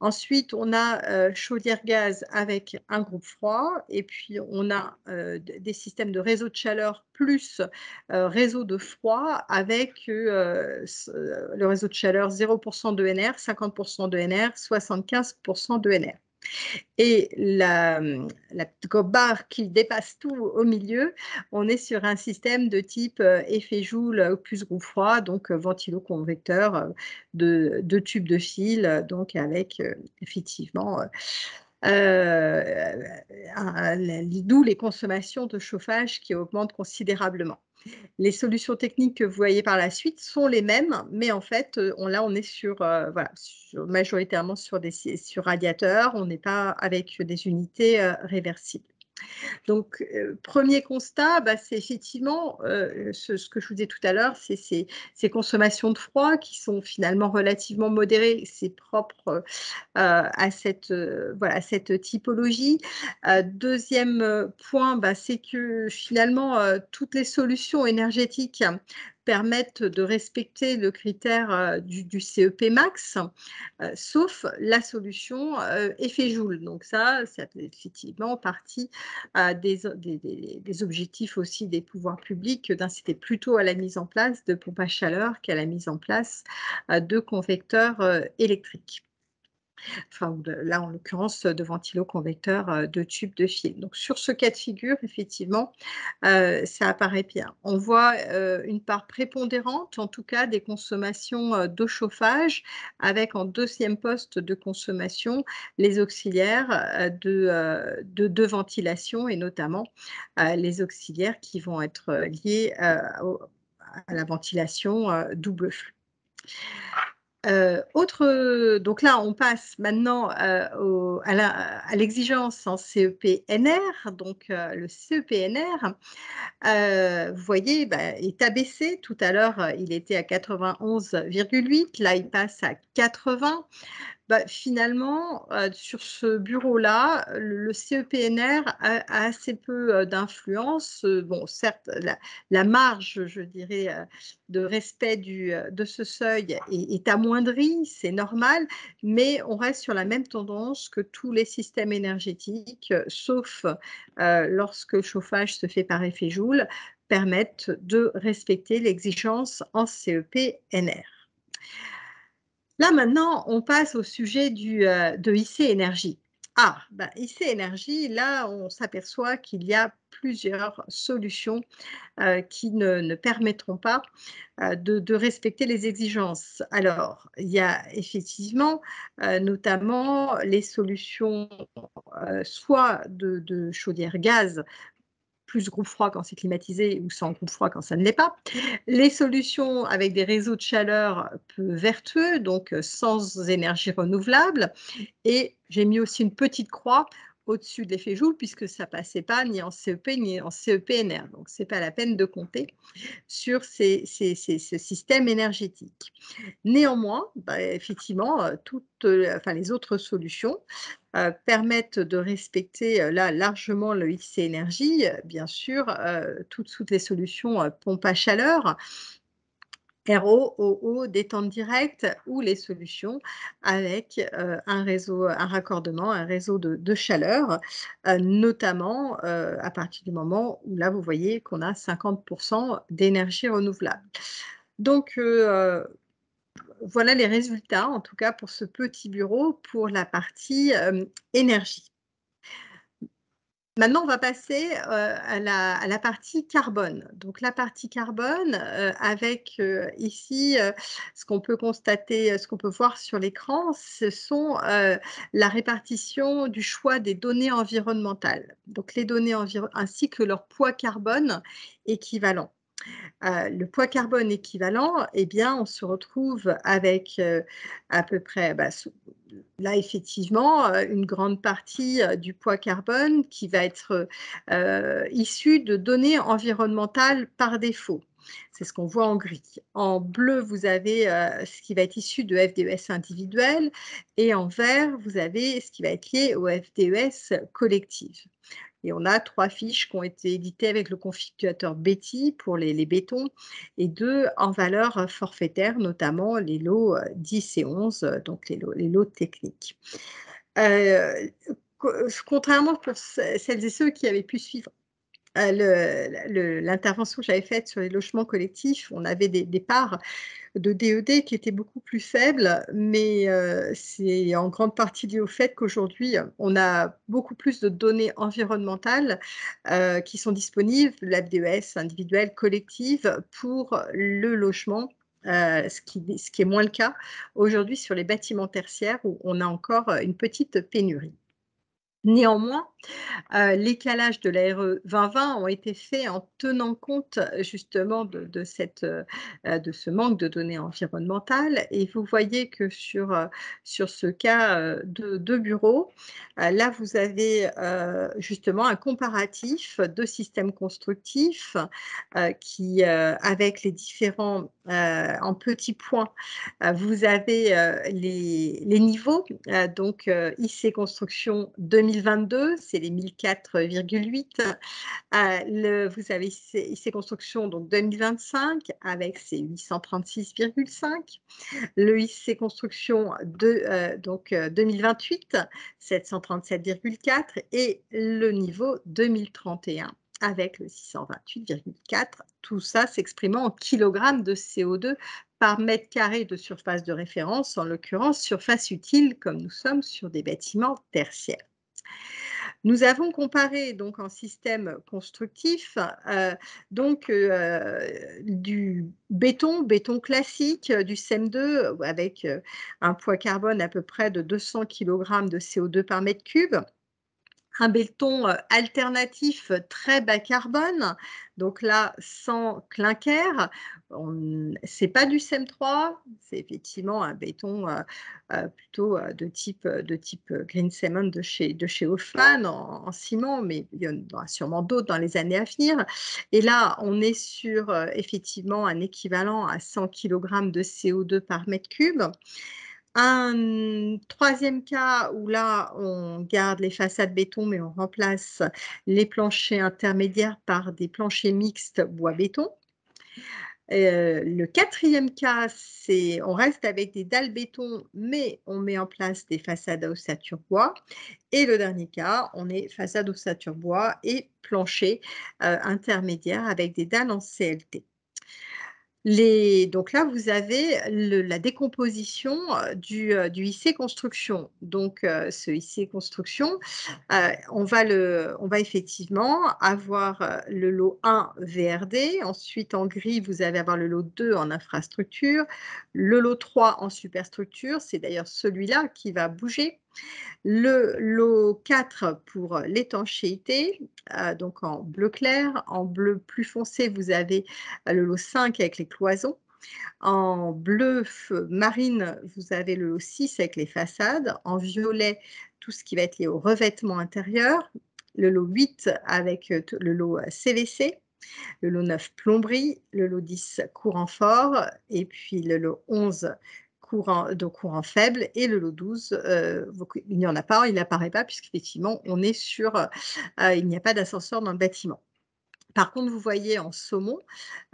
Ensuite, on a chaudière gaz avec un groupe froid et puis on a des systèmes de réseau de chaleur plus réseau de froid avec le réseau de chaleur 0% d'ENR, 50% d'ENR, 75% d'ENR. Et la petite barre qui dépasse tout au milieu, on est sur un système de type effet Joule plus groupe froid, donc ventilo-convecteur de tubes de fil, donc avec effectivement d'où les consommations de chauffage qui augmentent considérablement. Les solutions techniques que vous voyez par la suite sont les mêmes, mais en fait, on est sur, voilà, majoritairement sur radiateurs, on n'est pas avec des unités réversibles. Donc, premier constat, c'est effectivement ce que je vous disais tout à l'heure, c'est ces consommations de froid qui sont finalement relativement modérées, c'est propre à cette typologie. Deuxième point, c'est que finalement, toutes les solutions énergétiques permettent de respecter le critère du CEP max, sauf la solution effet Joule. Donc ça fait effectivement partie des objectifs aussi des pouvoirs publics d'inciter plutôt à la mise en place de pompes à chaleur qu'à la mise en place de convecteurs électriques. Enfin, là, en l'occurrence, de ventilo-convecteurs de tubes de fil. Donc, sur ce cas de figure, effectivement, ça apparaît bien. On voit une part prépondérante, en tout cas, des consommations d'eau chauffage, avec en deuxième poste de consommation les auxiliaires de ventilation et notamment les auxiliaires qui vont être liés à la ventilation double flux. Donc là, on passe maintenant à l'exigence en CEP-NR. Donc, le CEP-NR, vous voyez, est abaissé. Tout à l'heure, il était à 91,8. Là, il passe à 80. Finalement, sur ce bureau-là, le CEP-NR a assez peu d'influence. Bon, certes, la marge, je dirais, de respect de ce seuil est amoindrie, c'est normal, mais on reste sur la même tendance que tous les systèmes énergétiques, sauf lorsque le chauffage se fait par effet Joule, permettent de respecter l'exigence en CEP-NR. Là, maintenant, on passe au sujet de IC Énergie. IC Énergie, là, on s'aperçoit qu'il y a plusieurs solutions qui ne permettront pas de respecter les exigences. Alors, il y a effectivement notamment les solutions soit de chaudière gaz, plus groupe froid quand c'est climatisé ou sans groupe froid quand ça ne l'est pas. Les solutions avec des réseaux de chaleur peu vertueux, donc sans énergie renouvelable. Et j'ai mis aussi une petite croix au-dessus de l'effet Joule puisque ça ne passait pas ni en CEP ni en CEP-NR. Donc, ce n'est pas la peine de compter sur ce système énergétique. Néanmoins, effectivement, les autres solutions permettent de respecter là largement le IC Énergie, bien sûr, toutes les solutions pompe à chaleur, RO, OO, détente directe ou les solutions avec un raccordement, un réseau de chaleur, notamment à partir du moment où là, vous voyez qu'on a 50% d'énergie renouvelable. Donc, voilà les résultats, en tout cas pour ce petit bureau, pour la partie énergie. Maintenant, on va passer à la partie carbone. Donc, la partie carbone, avec ici, ce qu'on peut constater, ce qu'on peut voir sur l'écran, ce sont la répartition du choix des données environnementales. Donc, les données ainsi que leur poids carbone équivalent. Le poids carbone équivalent, eh bien, on se retrouve avec à peu près, là, effectivement, une grande partie du poids carbone qui va être issu de données environnementales par défaut. C'est ce qu'on voit en gris. En bleu, vous avez ce qui va être issu de FDES individuels et en vert, vous avez ce qui va être lié au FDES collectif. Et on a 3 fiches qui ont été éditées avec le configurateur Betty pour les bétons et 2 en valeur forfaitaire, notamment les lots 10 et 11, donc les lots techniques. Contrairement pour celles et ceux qui avaient pu suivre l'intervention que j'avais faite sur les logements collectifs, on avait des parts de DED qui étaient beaucoup plus faibles, mais c'est en grande partie lié au fait qu'aujourd'hui, on a beaucoup plus de données environnementales qui sont disponibles, la FDES individuelle, collective, pour le logement. Ce qui est moins le cas aujourd'hui sur les bâtiments tertiaires où on a encore une petite pénurie. Néanmoins, l'écalage de la RE 2020 ont été faits en tenant compte justement de ce manque de données environnementales et vous voyez que sur ce cas de bureau, là vous avez justement un comparatif de systèmes constructifs qui, avec les différents en petits points, vous avez les niveaux, donc IC Construction 2022, c'est les 1004,8. Vous avez IC Construction donc 2025 avec ses 836,5. Le IC Construction 2028, 737,4 et le niveau 2031 avec le 628,4. Tout ça s'exprimant en kilogrammes de CO2 par mètre carré de surface de référence, en l'occurrence surface utile, comme nous sommes sur des bâtiments tertiaires. Nous avons comparé donc en système constructif du béton classique, du CEM2 avec un poids carbone à peu près de 200 kg de CO2 par mètre cube. Un béton alternatif très bas carbone, donc là sans clinker. C'est pas du CEM3, c'est effectivement un béton plutôt de type Green Cement de chez Hoffmann en ciment, mais il y en aura sûrement d'autres dans les années à venir. Et là, on est sur effectivement un équivalent à 100 kg de CO2 par mètre cube. Un troisième cas où là, on garde les façades béton, mais on remplace les planchers intermédiaires par des planchers mixtes bois-béton. Le quatrième cas, c'est on reste avec des dalles béton, mais on met en place des façades à ossature bois. Et le dernier cas, on est façade ossature bois et plancher intermédiaire avec des dalles en CLT. Donc là, vous avez la décomposition du IC Construction. Donc, ce IC Construction, on va effectivement avoir le lot 1 VRD. Ensuite, en gris, vous allez avoir le lot 2 en infrastructure. Le lot 3 en superstructure. C'est d'ailleurs celui-là qui va bouger. Le lot 4 pour l'étanchéité, donc en bleu clair. En bleu plus foncé, vous avez le lot 5 avec les cloisons. En bleu marine, vous avez le lot 6 avec les façades. En violet, tout ce qui va être lié au revêtement intérieur. Le lot 8 avec le lot CVC. Le lot 9 plomberie. Le lot 10 courant fort. Et puis le lot 11 courant faible, et le lot 12, il n'y en a pas, il n'apparaît pas, puisqu'effectivement, on est sur, il n'y a pas d'ascenseur dans le bâtiment. Par contre, vous voyez en saumon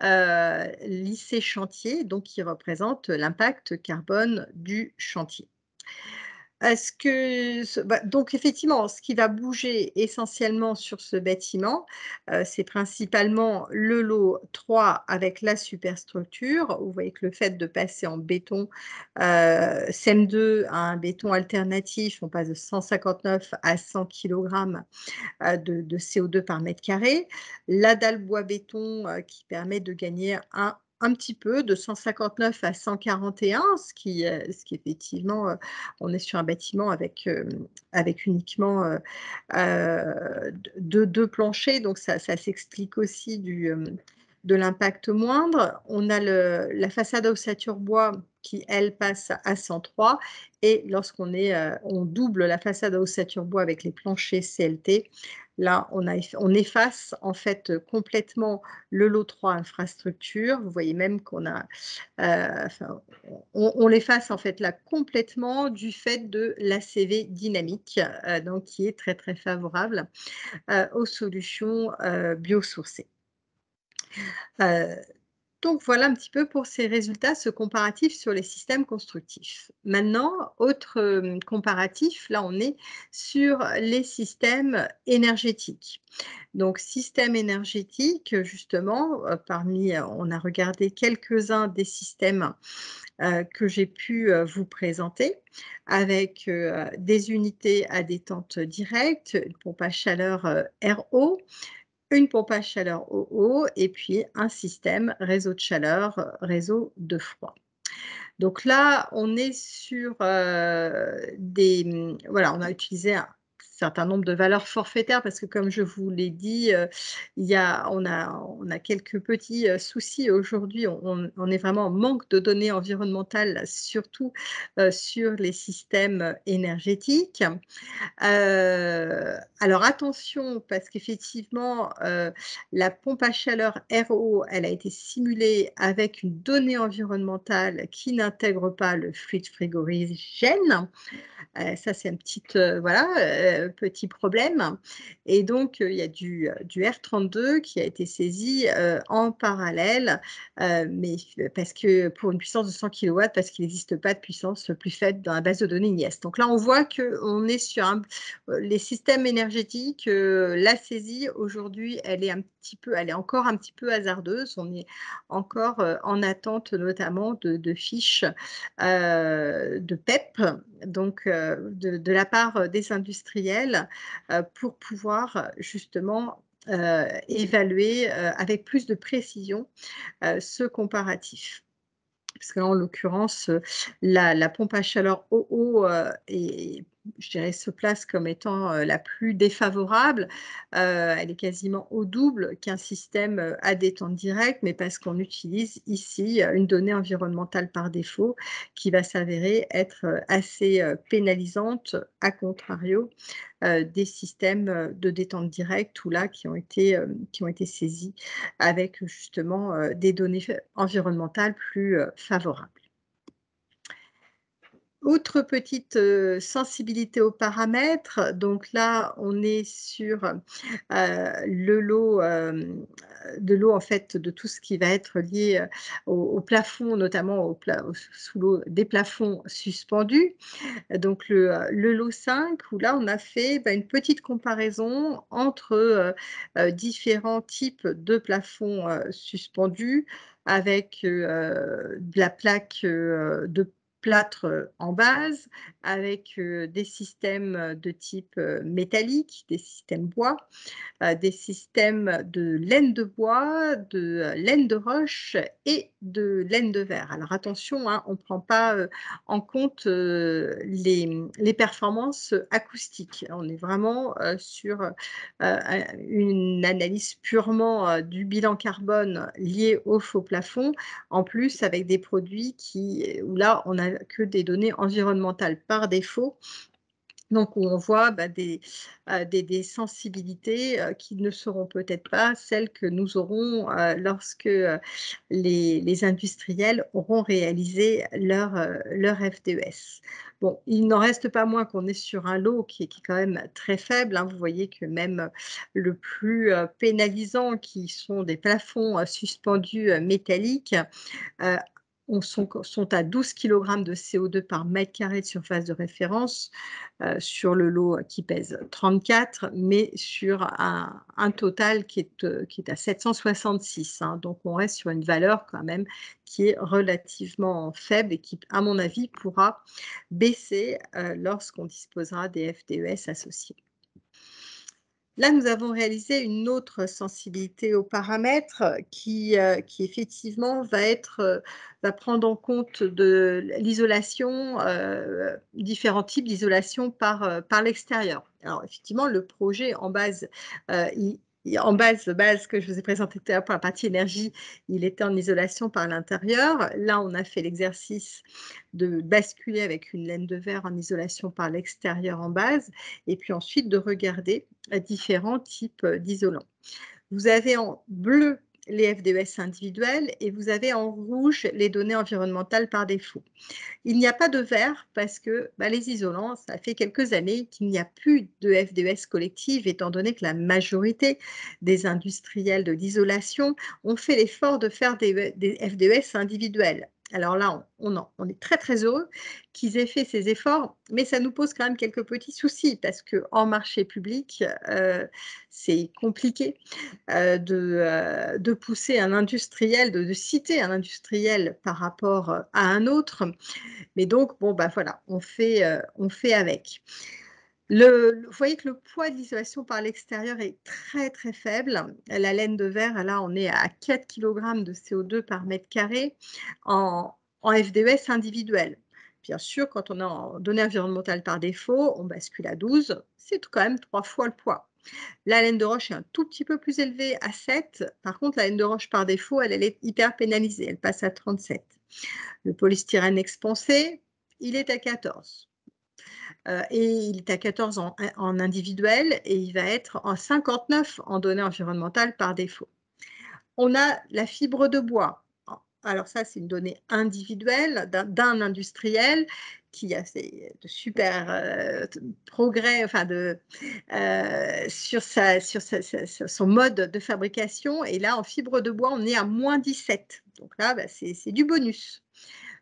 l'IC chantier, donc qui représente l'impact carbone du chantier. Donc effectivement, ce qui va bouger essentiellement sur ce bâtiment, c'est principalement le lot 3 avec la superstructure. Vous voyez que le fait de passer en béton CEM2 à un béton alternatif, on passe de 159 à 100 kg de CO2 par mètre carré. La dalle bois-béton qui permet de gagner un petit peu, de 159 à 141, ce qui effectivement, on est sur un bâtiment avec uniquement deux planchers, donc ça s'explique aussi de l'impact moindre. On a la façade à ossature bois qui, elle, passe à 103, et lorsqu'on on double la façade à ossature bois avec les planchers CLT, Là, on efface en fait complètement le lot 3 infrastructure. Vous voyez même qu'on a, enfin, on l'efface en fait là complètement du fait de l'ACV dynamique, donc qui est très très favorable aux solutions biosourcées. Donc voilà un petit peu pour ces résultats, ce comparatif sur les systèmes constructifs. Maintenant, autre comparatif, là on est sur les systèmes énergétiques. Donc système énergétique, justement, on a regardé quelques-uns des systèmes que j'ai pu vous présenter avec des unités à détente directe, une pompe à chaleur RO, une pompe à chaleur OO et puis un système réseau de chaleur, réseau de froid. Donc là, on est sur voilà, on a utilisé un certain nombre de valeurs forfaitaires parce que comme je vous l'ai dit, on a quelques petits soucis aujourd'hui. On est vraiment en manque de données environnementales, surtout sur les systèmes énergétiques. Alors attention parce qu'effectivement, la pompe à chaleur RO, elle a été simulée avec une donnée environnementale qui n'intègre pas le fluide frigorigène. Ça, c'est un petit problème et donc il y a du R32 qui a été saisi, en parallèle, mais parce que pour une puissance de 100 kW, parce qu'il n'existe pas de puissance plus faible dans la base de données IES. Donc là, on voit qu'on est sur les systèmes énergétiques, la saisie aujourd'hui, elle est encore un petit peu hasardeuse. On est encore, en attente notamment de fiches, de PEP, donc de la part des industriels, pour pouvoir justement évaluer avec plus de précision ce comparatif. Parce que là, en l'occurrence, la pompe à chaleur OO je dirais, se place comme étant la plus défavorable. Elle est quasiment au double qu'un système à détente directe, mais parce qu'on utilise ici une donnée environnementale par défaut qui va s'avérer être assez pénalisante, à contrario des systèmes de détente directe ou là qui ont été saisis avec justement des données environnementales plus favorables. Autre petite sensibilité aux paramètres, donc là on est sur le lot de l'eau en fait de tout ce qui va être lié au plafond, notamment sous l'eau des plafonds suspendus. Donc le lot 5 où là on a fait une petite comparaison entre différents types de plafonds suspendus avec de la plaque de plâtre en base, avec des systèmes de type métallique, des systèmes bois, des systèmes de laine de bois, de laine de roche et de laine de verre. Alors attention, hein, on ne prend pas en compte les performances acoustiques. On est vraiment sur une analyse purement du bilan carbone lié au faux plafond, en plus avec des produits où là, on n'a que des données environnementales par défaut. Donc, où on voit des sensibilités qui ne seront peut-être pas celles que nous aurons lorsque les industriels auront réalisé leur FDES. Bon, il n'en reste pas moins qu'on est sur un lot qui est quand même très faible, hein. Vous voyez que même le plus pénalisant, qui sont des plafonds suspendus métalliques, sont à 12 kg de CO2 par mètre carré de surface de référence sur le lot qui pèse 34, mais sur un total qui est à 766. Hein. Donc, on reste sur une valeur quand même qui est relativement faible et qui, à mon avis, pourra baisser lorsqu'on disposera des FDES associés. Là, nous avons réalisé une autre sensibilité aux paramètres qui effectivement va prendre en compte de l'isolation, différents types d'isolation par l'extérieur. Alors effectivement, le projet en base, en base que je vous ai présenté tout à l'heure pour la partie énergie, il était en isolation par l'intérieur. Là, on a fait l'exercice de basculer avec une laine de verre en isolation par l'extérieur en base, et puis ensuite de regarder différents types d'isolants. Vous avez en bleu les FDES individuels et vous avez en rouge les données environnementales par défaut. Il n'y a pas de vert parce que les isolants, ça fait quelques années qu'il n'y a plus de FDES collective, étant donné que la majorité des industriels de l'isolation ont fait l'effort de faire des FDES individuels. Alors là, on est très, très heureux qu'ils aient fait ces efforts, mais ça nous pose quand même quelques petits soucis parce qu'en marché public, c'est compliqué de pousser un industriel, de citer un industriel par rapport à un autre. Mais donc, voilà, on fait avec. Vous voyez que le poids de l'isolation par l'extérieur est très, très faible. La laine de verre, là, on est à 4 kg de CO2 par mètre carré en FDES individuel. Bien sûr, quand on est en données environnementales par défaut, on bascule à 12, c'est quand même 3 fois le poids. La laine de roche est un tout petit peu plus élevée à 7. Par contre, la laine de roche par défaut, elle est hyper pénalisée, elle passe à 37. Le polystyrène expansé, il est à 14. Et il est à 14 en individuel et il va être en 59 en données environnementales par défaut. On a la fibre de bois. Alors ça, c'est une donnée individuelle d'un industriel qui a de super progrès sur son mode de fabrication. Et là, en fibre de bois, on est à moins 17. Donc là, c'est du bonus.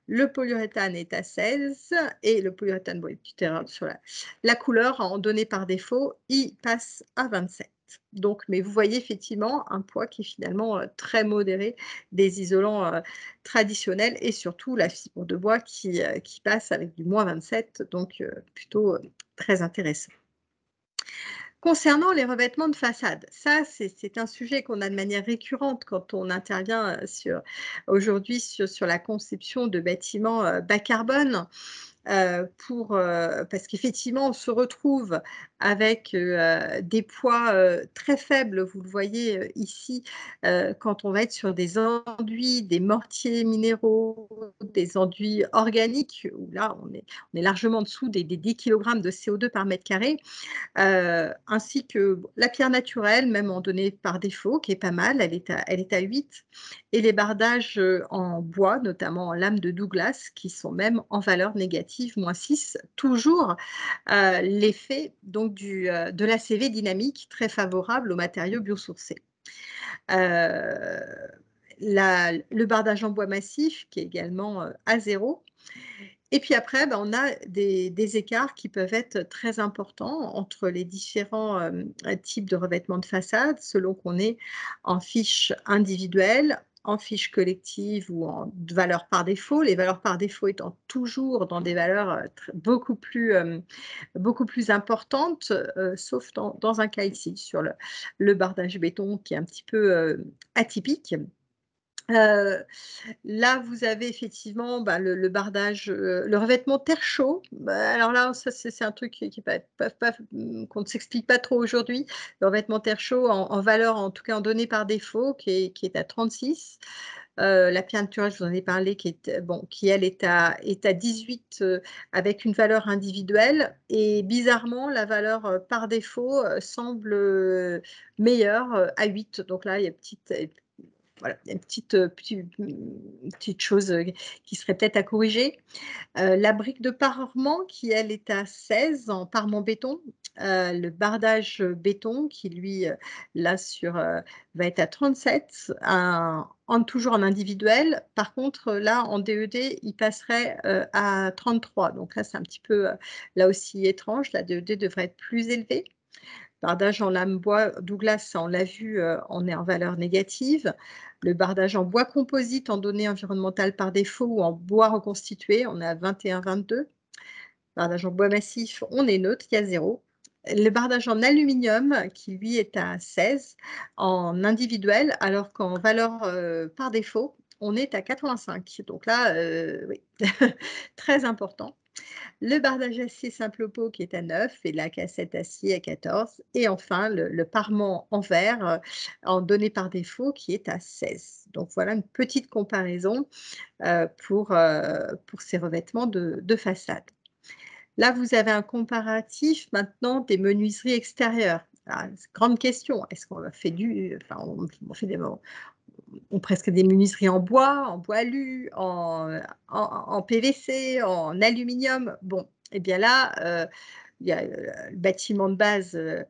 Le polyuréthane est à 16 et le polyuréthane, bon, une petite erreur sur la couleur en données par défaut, il passe à 27. Donc, mais vous voyez effectivement un poids qui est finalement très modéré des isolants traditionnels et surtout la fibre de bois qui passe avec du moins 27, donc plutôt très intéressant. Concernant les revêtements de façade, ça c'est un sujet qu'on a de manière récurrente quand on intervient aujourd'hui sur la conception de bâtiments bas carbone. Parce qu'effectivement, on se retrouve avec des poids très faibles, vous le voyez ici, quand on va être sur des enduits, des mortiers minéraux, des enduits organiques, où là, on est largement en dessous des 10 kg de CO2 par mètre carré, ainsi que la pierre naturelle, même en données par défaut, qui est pas mal, elle est à 8, et les bardages en bois, notamment en lame de Douglas, qui sont même en valeur négative, moins 6, toujours l'effet de l'ACV dynamique très favorable aux matériaux biosourcés. Le bardage en bois massif, qui est également à 0. Et puis après, on a des écarts qui peuvent être très importants entre les différents types de revêtements de façade, selon qu'on est en fiche individuelle, en fiche collective ou en valeur par défaut. Les valeurs par défaut étant toujours dans des valeurs beaucoup plus importantes, sauf dans un cas ici, sur le bardage béton qui est un petit peu atypique. Là, vous avez effectivement le bardage, le revêtement terre chaud. Alors là, ça c'est un truc qui qu'on ne s'explique pas trop aujourd'hui. Le revêtement terre chaud en valeur, en tout cas en données par défaut, qui est à 36. La pierre naturelle, je vous en ai parlé, qui elle est à 18 avec une valeur individuelle. Et bizarrement, la valeur par défaut semble meilleure à 8. Donc là, il y a voilà, il y a une petite chose qui serait peut-être à corriger. La brique de parement qui, elle, est à 16 en parement béton. Le bardage béton qui, lui, là, va être à 37, toujours en individuel. Par contre, là, en DED, il passerait à 33. Donc là, c'est un petit peu, là aussi, étrange. La DED devrait être plus élevée. Bardage en lame bois Douglas, on l'a vu, on est en valeur négative. Le bardage en bois composite en données environnementales par défaut ou en bois reconstitué, on est à 21-22. Bardage en bois massif, on est neutre, il y a 0. Le bardage en aluminium, qui lui est à 16 en individuel, alors qu'en valeur par défaut, on est à 85. Donc là, oui, très important. le bardage acier simple pot qui est à 9 et la cassette acier à 14 et enfin le parement en verre, en donné par défaut qui est à 16. Donc voilà une petite comparaison, pour ces revêtements de façade. Là, vous avez un comparatif maintenant des menuiseries extérieures. Ah, grande question, est-ce qu'on fait enfin, on fait on presque des menuiseries en bois alu, en PVC, en aluminium? Bon, et bien là, il y a, le bâtiment de base, a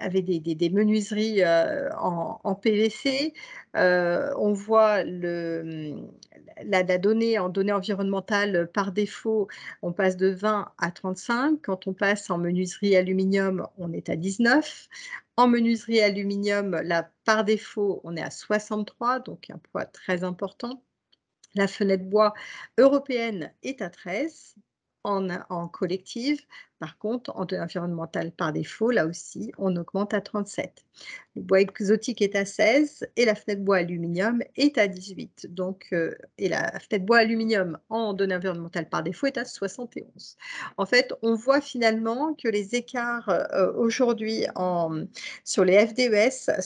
avait des menuiseries, en PVC. On voit la donnée en données environnementales, par défaut, on passe de 20 à 35. Quand on passe en menuiserie aluminium, on est à 19. En menuiserie aluminium, là, par défaut, on est à 63, donc un poids très important. La fenêtre bois européenne est à 13 en collective. Par contre, en données environnementales par défaut, là aussi, on augmente à 37. Le bois exotique est à 16 et la fenêtre bois aluminium est à 18. Donc, et la fenêtre bois aluminium en données environnementales par défaut est à 71. En fait, on voit finalement que les écarts aujourd'hui sur les FDES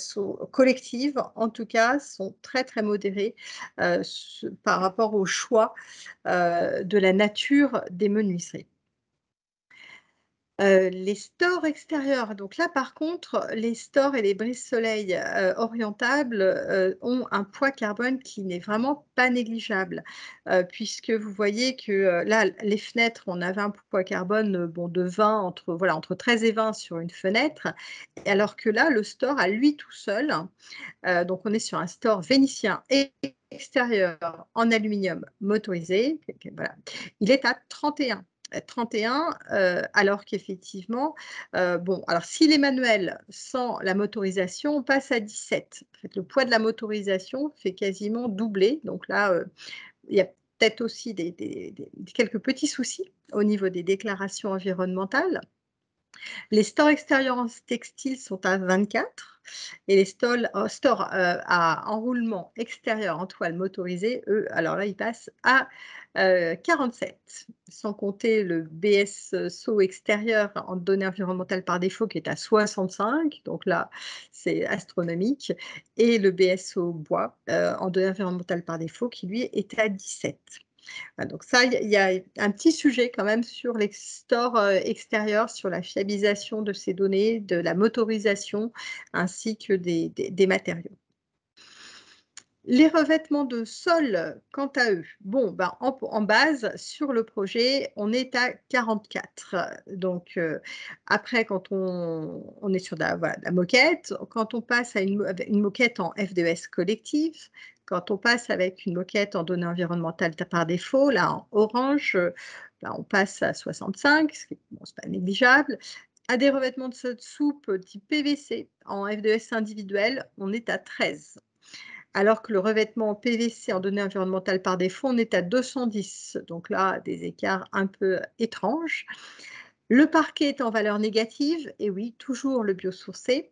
collectives, en tout cas, sont très très modérés par rapport au choix de la nature des menuiseries. Les stores extérieurs, donc là par contre, les stores et les brise-soleil orientables ont un poids carbone qui n'est vraiment pas négligeable, puisque vous voyez que là, les fenêtres, on avait un poids carbone bon, de 20, entre 13 et 20 sur une fenêtre, alors que là, le store à lui tout seul, donc on est sur un store vénitien et extérieur en aluminium motorisé, voilà, il est à 31. 31, alors qu'effectivement, bon, alors s'il est manuel sans la motorisation, on passe à 17. En fait, le poids de la motorisation fait quasiment doubler. Donc là, il y a peut-être aussi quelques petits soucis au niveau des déclarations environnementales. Les stores extérieurs en textile sont à 24 et les stores à enroulement extérieur en toile motorisée, eux, alors là, ils passent à 47, sans compter le BSO extérieur en données environnementales par défaut qui est à 65, donc là, c'est astronomique, et le BSO bois en données environnementales par défaut qui, lui, est à 17. Ah, donc ça, il y a un petit sujet quand même sur les stores extérieurs, sur la fiabilisation de ces données, de la motorisation, ainsi que des matériaux. Les revêtements de sol, quant à eux, bon, ben, en base, sur le projet, on est à 44. Donc, après, quand on est sur voilà, la moquette, quand on passe à une moquette en FDES collective, quand on passe avec une moquette en données environnementales par défaut, là, en orange, là, on passe à 65, ce qui n'est bon, pas négligeable. À des revêtements de soupe type PVC en FDES individuel, on est à 13. Alors que le revêtement en PVC en données environnementales par défaut, on est à 210. Donc là, des écarts un peu étranges. Le parquet est en valeur négative, et oui, toujours le biosourcé.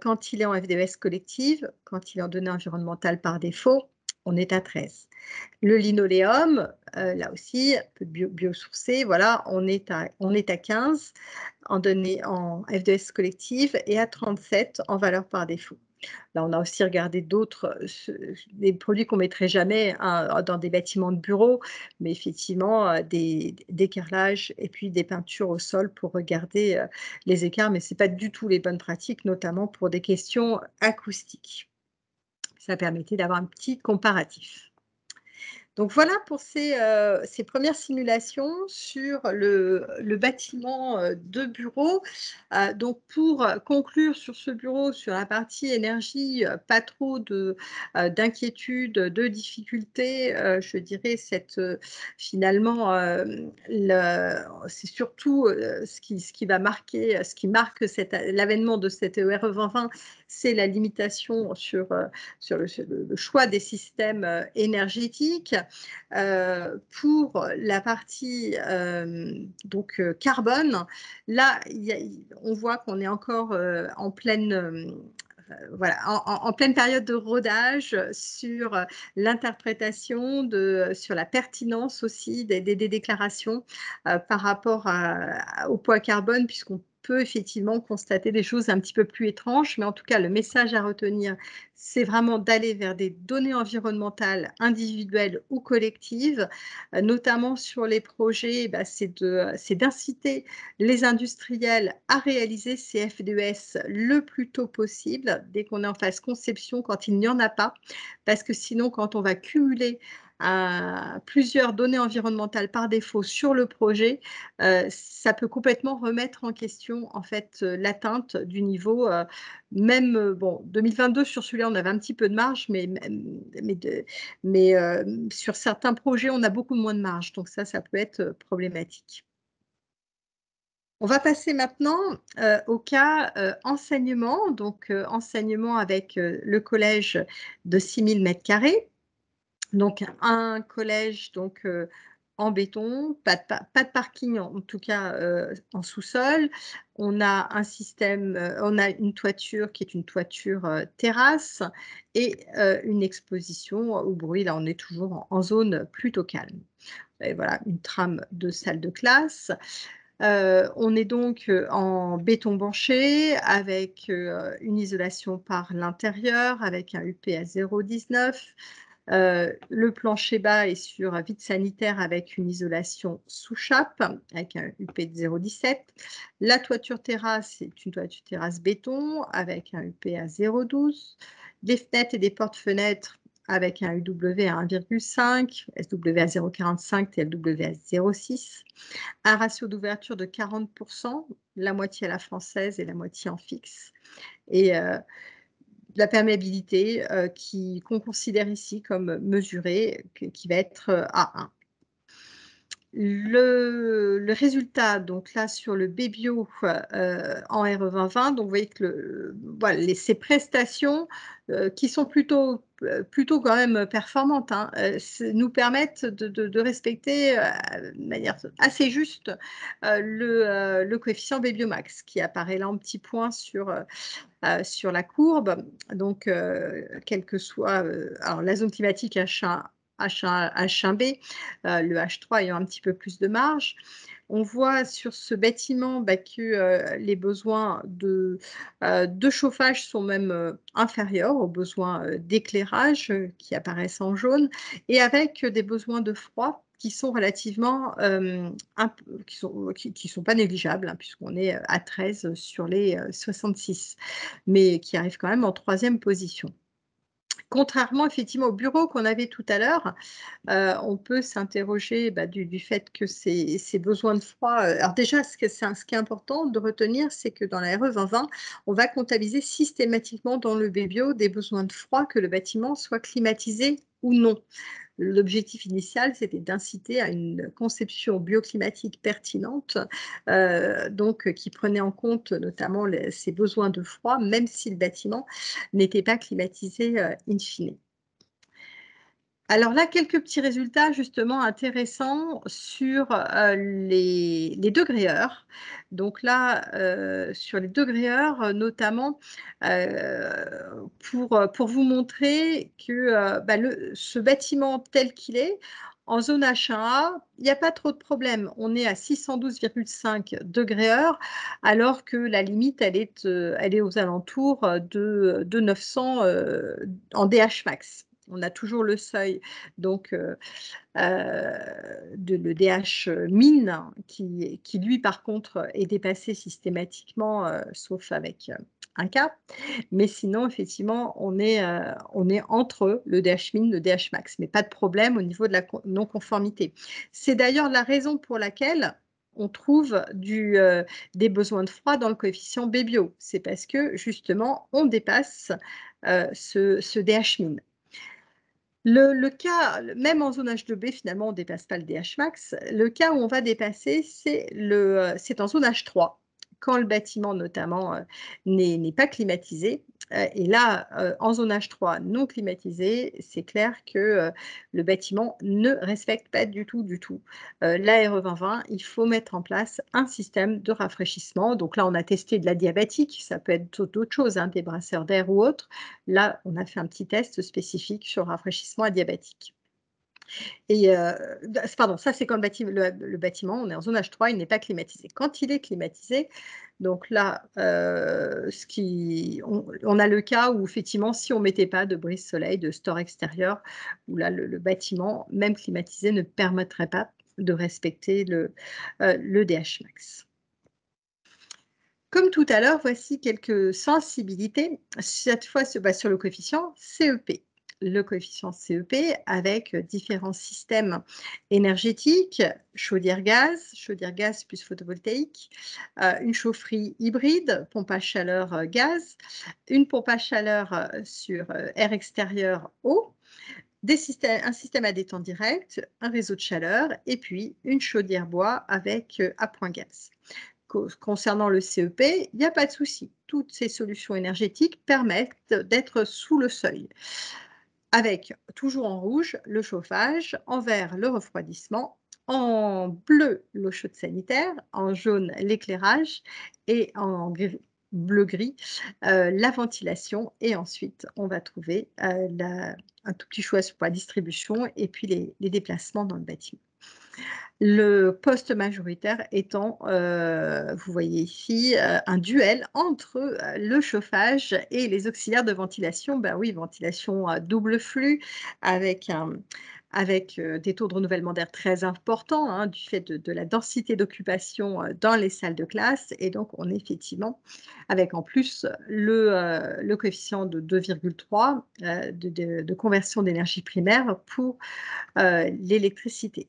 Quand il est en FDES collective, quand il est en données environnementales par défaut, on est à 13. Le linoléum, là aussi, un peu biosourcé, voilà, on est à 15 en FDES collective et à 37 en valeur par défaut. Là, on a aussi regardé d'autres, des produits qu'on ne mettrait jamais dans des bâtiments de bureaux, mais effectivement, des carrelages et puis des peintures au sol pour regarder les écarts, mais ce n'est pas du tout les bonnes pratiques, notamment pour des questions acoustiques. Ça permettait d'avoir un petit comparatif. Donc voilà pour ces premières simulations sur le bâtiment de bureau. Donc pour conclure sur ce bureau, sur la partie énergie, pas trop d'inquiétudes, de difficultés. Je dirais finalement, c'est surtout ce qui marque l'avènement de cette ERE 2020, c'est la limitation sur le choix des systèmes énergétiques. Pour la partie carbone, là, on voit qu'on est encore en pleine voilà, en pleine période de rodage sur l'interprétation, sur la pertinence aussi des déclarations par rapport au poids carbone, puisqu'on peut effectivement constater des choses un petit peu plus étranges, mais en tout cas, le message à retenir, c'est vraiment d'aller vers des données environnementales individuelles ou collectives, notamment sur les projets, c'est d'inciter les industriels à réaliser ces FDES le plus tôt possible, dès qu'on est en phase conception, quand il n'y en a pas, parce que sinon, quand on va cumuler plusieurs données environnementales par défaut sur le projet, ça peut complètement remettre en question en fait l'atteinte du niveau. Même bon, 2022 sur celui-là, on avait un petit peu de marge, mais sur certains projets, on a beaucoup moins de marge, donc ça peut être problématique. On va passer maintenant au cas enseignement, donc enseignement avec le collège de 6000 m². Donc un collège donc, en béton, pas de parking, en tout cas en sous-sol. On a un système, on a une toiture qui est une toiture terrasse et une exposition au bruit. Là, on est toujours en zone plutôt calme. Et voilà, une trame de salle de classe. On est donc en béton banché avec une isolation par l'intérieur, avec un UP à 0,19. Le plancher bas est sur vide sanitaire avec une isolation sous chape, avec un UP de 0,17. La toiture terrasse est une toiture terrasse béton avec un UP à 0,12. Des fenêtres et des portes-fenêtres avec un UW à 1,5, SW à 0,45, TLW à 0,6. Un ratio d'ouverture de 40%, la moitié à la française et la moitié en fixe. Et la perméabilité qu'on considère ici comme mesurée, qui va être A1. Le résultat, donc là sur le B-Bio en RE2020, donc vous voyez que voilà, ces prestations qui sont plutôt quand même performantes, hein, nous permettent de respecter de manière assez juste le coefficient B-Biomax qui apparaît là en petit point sur la courbe. Donc, quelle que soit alors la zone climatique H1, H1B, le H3 ayant un petit peu plus de marge. On voit sur ce bâtiment que les besoins de chauffage sont même inférieurs aux besoins d'éclairage qui apparaissent en jaune, et avec des besoins de froid qui sont relativement, qui sont pas négligeables, hein, puisqu'on est à 13 sur les 66, mais qui arrivent quand même en 3e position. Contrairement effectivement au bureau qu'on avait tout à l'heure, on peut s'interroger du fait que ces besoins de froid. Alors déjà, ce qui est important de retenir, c'est que dans la RE 2020, on va comptabiliser systématiquement dans le B-Bio des besoins de froid, que le bâtiment soit climatisé ou non. L'objectif initial, c'était d'inciter à une conception bioclimatique pertinente, donc qui prenait en compte notamment ces besoins de froid, même si le bâtiment n'était pas climatisé in fine. Alors là, quelques petits résultats justement intéressants sur les degrés-heures. Donc là, sur les degrés-heures, notamment pour vous montrer que ce bâtiment tel qu'il est, en zone H1A, il n'y a pas trop de problème. On est à 612,5 degrés-heure, alors que la limite, elle est aux alentours de 900 en DH max. On a toujours le seuil, donc le DH min, qui lui, par contre, est dépassé systématiquement, sauf avec un cas. Mais sinon, effectivement, on est entre le DH min et le DH max, mais pas de problème au niveau de la non-conformité. C'est d'ailleurs la raison pour laquelle on trouve des besoins de froid dans le coefficient B-Bio. C'est parce que, justement, on dépasse ce DH min. Le cas, même en zone H2B, finalement, on ne dépasse pas le DH max. Le cas où on va dépasser, c'est en zone H3, quand le bâtiment, notamment, n'est pas climatisé. Et là, en zonage 3 non climatisé, c'est clair que le bâtiment ne respecte pas du tout, la RE 2020. Il faut mettre en place un système de rafraîchissement. Donc là, on a testé de l'adiabatique, ça peut être d'autres choses, hein, des brasseurs d'air ou autres. Là, on a fait un petit test spécifique sur rafraîchissement adiabatique. Et pardon, ça c'est quand le bâtiment, on est en zonage 3, il n'est pas climatisé. Quand il est climatisé, donc là, on a le cas où effectivement, si on ne mettait pas de brise-soleil, de store extérieur, où là, le bâtiment, même climatisé, ne permettrait pas de respecter le DH max. Comme tout à l'heure, voici quelques sensibilités, cette fois sur le coefficient CEP. Le coefficient CEP avec différents systèmes énergétiques, chaudière-gaz plus photovoltaïque, une chaufferie hybride, pompe à chaleur gaz, une pompe à chaleur sur air extérieur eau, un système à détente direct, un réseau de chaleur et puis une chaudière bois avec appoint gaz. Concernant le CEP, il n'y a pas de souci. Toutes ces solutions énergétiques permettent d'être sous le seuil. Avec toujours en rouge le chauffage, en vert le refroidissement, en bleu l'eau chaude sanitaire, en jaune l'éclairage et en bleu-gris la ventilation. Et ensuite, on va trouver un tout petit choix pour la distribution et puis les déplacements dans le bâtiment. Le poste majoritaire étant, vous voyez ici, un duel entre le chauffage et les auxiliaires de ventilation. Ben oui, ventilation à double flux avec des taux de renouvellement d'air très importants, hein, du fait de la densité d'occupation dans les salles de classe. Et donc, on est effectivement avec en plus le coefficient de 2,3 de conversion d'énergie primaire pour l'électricité.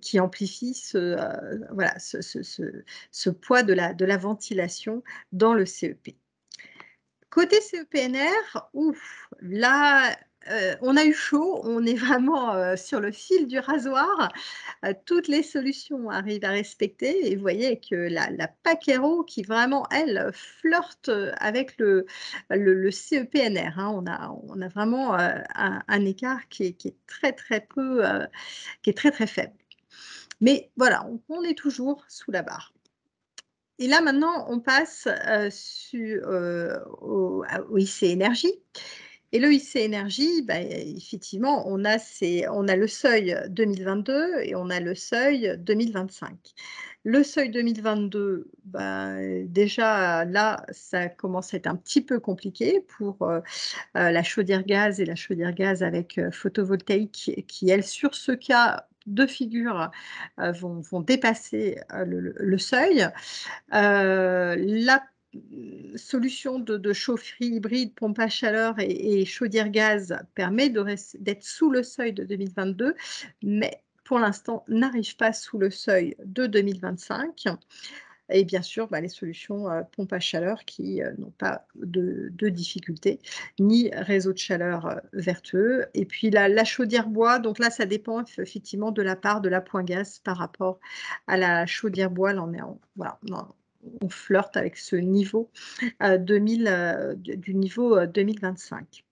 Qui amplifie ce poids de la ventilation dans le CEP. Côté CEPNR, là, on a eu chaud, on est vraiment sur le fil du rasoir. Toutes les solutions arrivent à respecter et vous voyez que la Pacero qui vraiment, elle, flirte avec le CEPNR. Hein. On a vraiment un écart qui est très, très peu, qui est très, très faible. Mais voilà, on est toujours sous la barre. Et là, maintenant, on passe au IC Énergie. Et le IC Énergie, effectivement, on a le seuil 2022 et on a le seuil 2025. Le seuil 2022, déjà là, ça commence à être un petit peu compliqué pour la chaudière gaz et la chaudière gaz avec photovoltaïque qui, elles, sur ce cas de figure, vont dépasser le seuil. La solution de chaufferie hybride, pompe à chaleur et chaudière gaz permet d'être sous le seuil de 2022, mais pour l'instant n'arrive pas sous le seuil de 2025. Et bien sûr, les solutions pompe à chaleur qui n'ont pas de difficulté, ni réseau de chaleur vertueux. Et puis la chaudière bois, donc là, ça dépend effectivement de la part de l'appoint gaz par rapport à la chaudière bois. Là, on flirte avec ce niveau du niveau 2025.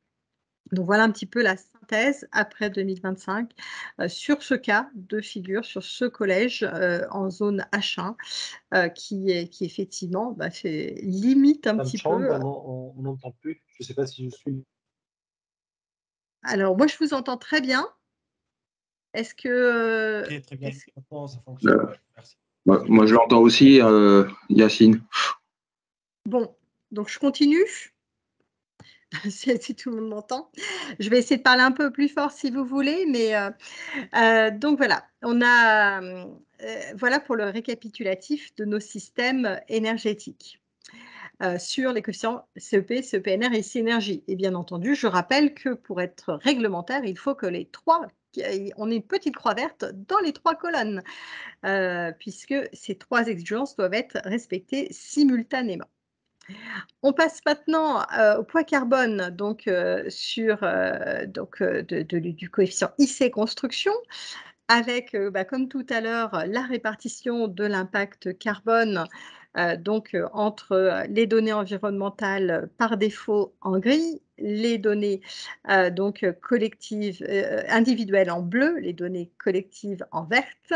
Donc voilà un petit peu la synthèse après 2025 sur ce cas de figure, sur ce collège en zone H1 qui effectivement fait limite un petit peu. On n'entend plus. Je ne sais pas si je suis. Alors moi je vous entends très bien. Est-ce que Ok, très bien. Maintenant ça fonctionne. Merci. Moi je l'entends aussi, Yacine. Bon, donc je continue. Si tout le monde m'entend. Je vais essayer de parler un peu plus fort si vous voulez, mais donc voilà, on a voilà pour le récapitulatif de nos systèmes énergétiques sur les coefficients CEP, CEPNR et IC Énergie. Et bien entendu, je rappelle que pour être réglementaire, il faut que on ait une petite croix verte dans les 3 colonnes, puisque ces 3 exigences doivent être respectées simultanément. On passe maintenant au poids carbone, donc sur du coefficient IC construction, avec, comme tout à l'heure, la répartition de l'impact carbone Donc, entre les données environnementales par défaut en gris, les données donc collectives, individuelles en bleu, les données collectives en verte,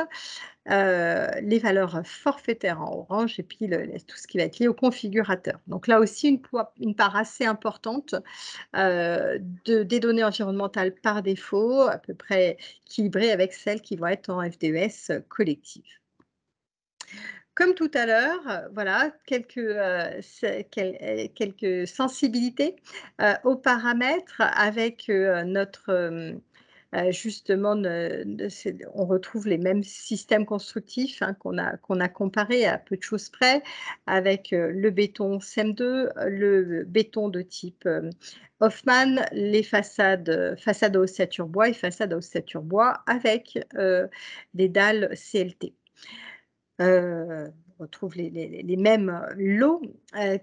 les valeurs forfaitaires en orange et puis tout ce qui va être lié au configurateur. Donc là aussi, une part assez importante des données environnementales par défaut, à peu près équilibrées avec celles qui vont être en FDES collective. Comme tout à l'heure, voilà quelques sensibilités aux paramètres avec notre justement, on retrouve les mêmes systèmes constructifs hein, qu'on a comparés à peu de choses près avec le béton CEM2, le béton de type Hoffmann, les façades à ossature bois et façades à ossature bois avec des dalles CLT. On retrouve les mêmes lots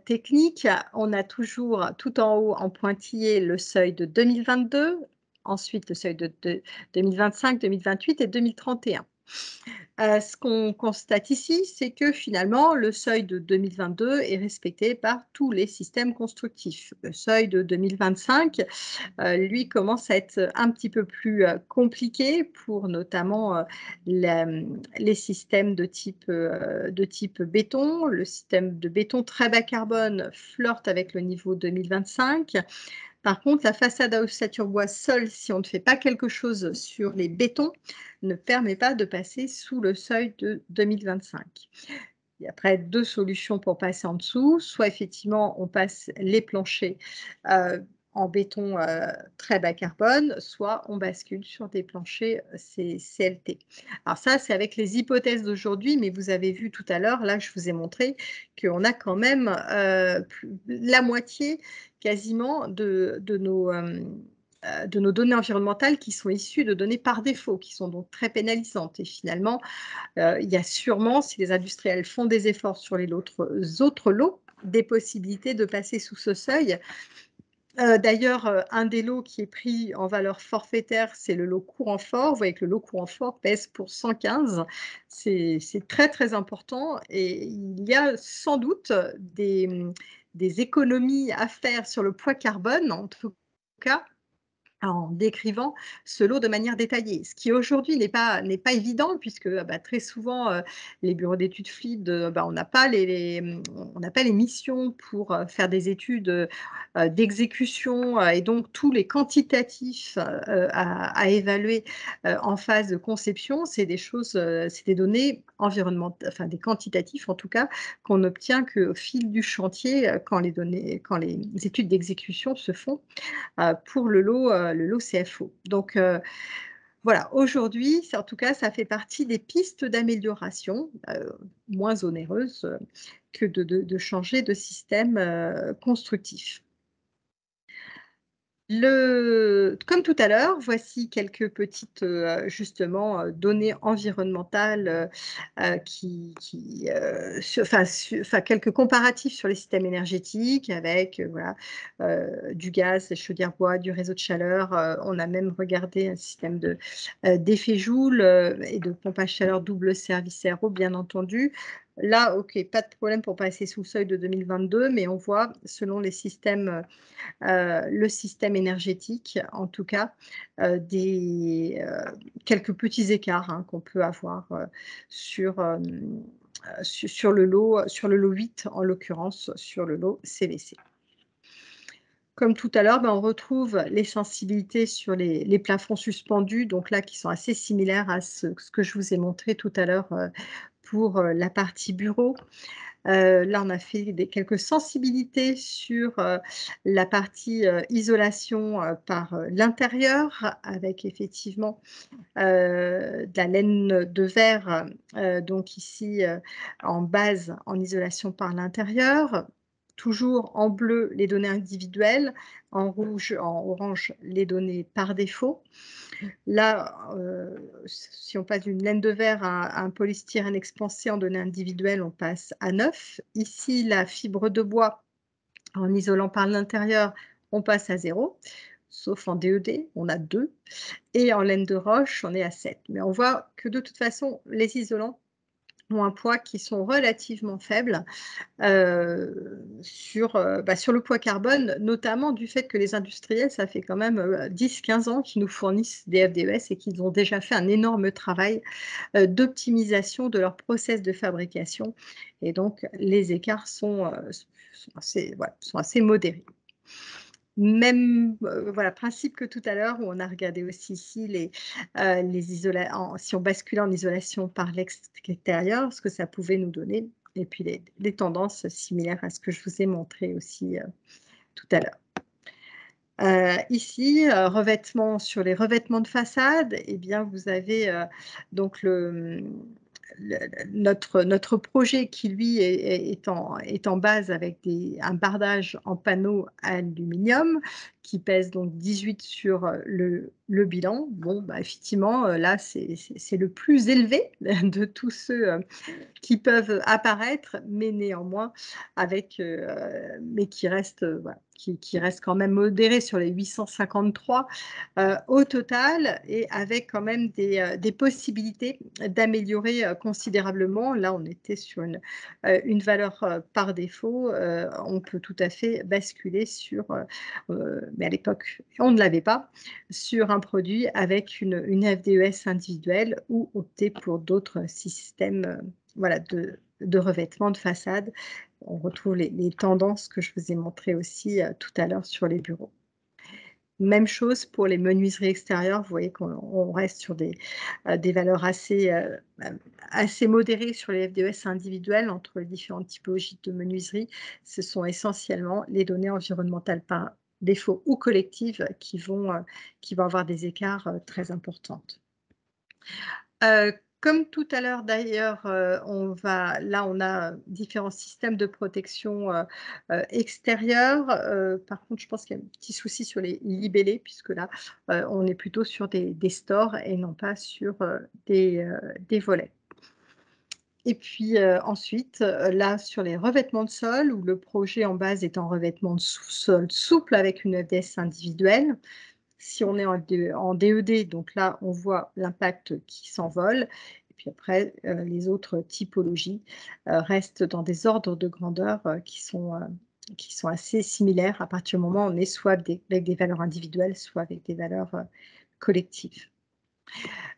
techniques. On a toujours tout en haut en pointillé le seuil de 2022, ensuite le seuil de 2025, 2028 et 2031. Ce qu'on constate ici, c'est que finalement, le seuil de 2022 est respecté par tous les systèmes constructifs. Le seuil de 2025, lui, commence à être un petit peu plus compliqué pour notamment les systèmes de type béton. Le système de béton très bas carbone flirte avec le niveau 2025. Par contre, la façade à ossature bois seule, si on ne fait pas quelque chose sur les bétons, ne permet pas de passer sous le seuil de 2025. Il y a après deux solutions pour passer en dessous. Soit effectivement, on passe les planchers en béton très bas carbone, soit on bascule sur des planchers CLT. Alors ça, c'est avec les hypothèses d'aujourd'hui, mais vous avez vu tout à l'heure, là, je vous ai montré qu'on a quand même la moitié quasiment de nos données environnementales qui sont issues de données par défaut, qui sont donc très pénalisantes. Et finalement, il y a sûrement, si les industriels font des efforts sur les autres lots, des possibilités de passer sous ce seuil. D'ailleurs, un des lots qui est pris en valeur forfaitaire, c'est le lot courant fort. Vous voyez que le lot courant fort pèse pour 115. C'est très, très important et il y a sans doute des économies à faire sur le poids carbone, en tout cas, en décrivant ce lot de manière détaillée. Ce qui aujourd'hui n'est pas évident puisque très souvent, les bureaux d'études FLID, on n'a pas les missions pour faire des études d'exécution et donc tous les quantitatifs à évaluer en phase de conception, c'est des choses, c'est des données environnementales, enfin des quantitatifs en tout cas, qu'on obtient qu'au fil du chantier, quand les études d'exécution se font pour le lot CFO. Donc voilà, aujourd'hui, en tout cas, ça fait partie des pistes d'amélioration, moins onéreuses que de changer de système constructif. Comme tout à l'heure, voici quelques petites justement données environnementales quelques comparatifs sur les systèmes énergétiques avec voilà, du gaz, des chaudières bois, du réseau de chaleur. On a même regardé un système d'effet Joule et de pompage chaleur double service RO, bien entendu. Là, OK, pas de problème pour passer sous le seuil de 2022, mais on voit, selon les systèmes, le système énergétique, en tout cas, quelques petits écarts hein, qu'on peut avoir sur le lot 8, en l'occurrence, sur le lot CVC. Comme tout à l'heure, on retrouve les sensibilités sur les plafonds suspendus, donc là, qui sont assez similaires à ce que je vous ai montré tout à l'heure pour la partie bureau. Là, on a fait quelques sensibilités sur la partie isolation par l'intérieur, avec effectivement de la laine de verre, donc ici en base en isolation par l'intérieur. Toujours en bleu, les données individuelles, en rouge, en orange, les données par défaut. Là, si on passe d'une laine de verre à un polystyrène expansé en données individuelles, on passe à 9. Ici, la fibre de bois, en isolant par l'intérieur, on passe à 0, sauf en DED, on a 2. Et en laine de roche, on est à 7. Mais on voit que de toute façon, les isolants ont un poids qui sont relativement faibles sur le poids carbone, notamment du fait que les industriels, ça fait quand même 10-15 ans qu'ils nous fournissent des FDES et qu'ils ont déjà fait un énorme travail d'optimisation de leur process de fabrication. Et donc, les écarts sont assez modérés. Même principe que tout à l'heure, où on a regardé aussi ici si on basculait en isolation par l'extérieur, ce que ça pouvait nous donner, et puis les tendances similaires à ce que je vous ai montré aussi tout à l'heure. Ici, revêtement sur les revêtements de façade, eh bien, vous avez donc notre projet qui, lui, est en base avec un bardage en panneaux aluminium qui pèse donc 18 sur le bilan. Bon, effectivement, là, c'est le plus élevé de tous ceux qui peuvent apparaître, mais néanmoins, mais qui reste quand même modéré sur les 853 au total, et avec quand même des possibilités d'améliorer considérablement. Là, on était sur une valeur par défaut. On peut tout à fait basculer mais à l'époque, on ne l'avait pas, sur un produit avec une FDES individuelle ou opter pour d'autres systèmes de revêtement de façade. On retrouve les tendances que je vous ai montrées aussi tout à l'heure sur les bureaux. Même chose pour les menuiseries extérieures. Vous voyez qu'on reste sur des valeurs assez modérées sur les FDES individuels entre les différentes typologies de menuiserie. Ce sont essentiellement les données environnementales par défaut ou collectives qui vont avoir des écarts très importants. Comme tout à l'heure d'ailleurs, on a différents systèmes de protection extérieure. Par contre, je pense qu'il y a un petit souci sur les libellés, puisque là, on est plutôt sur des stores et non pas sur des volets. Et puis ensuite, là, sur les revêtements de sol, où le projet en base est en revêtement de sol souple avec une FDS individuelle. Si on est en DED, donc là, on voit l'impact qui s'envole. Et puis après, les autres typologies restent dans des ordres de grandeur qui sont assez similaires à partir du moment où on est soit avec des valeurs individuelles, soit avec des valeurs collectives.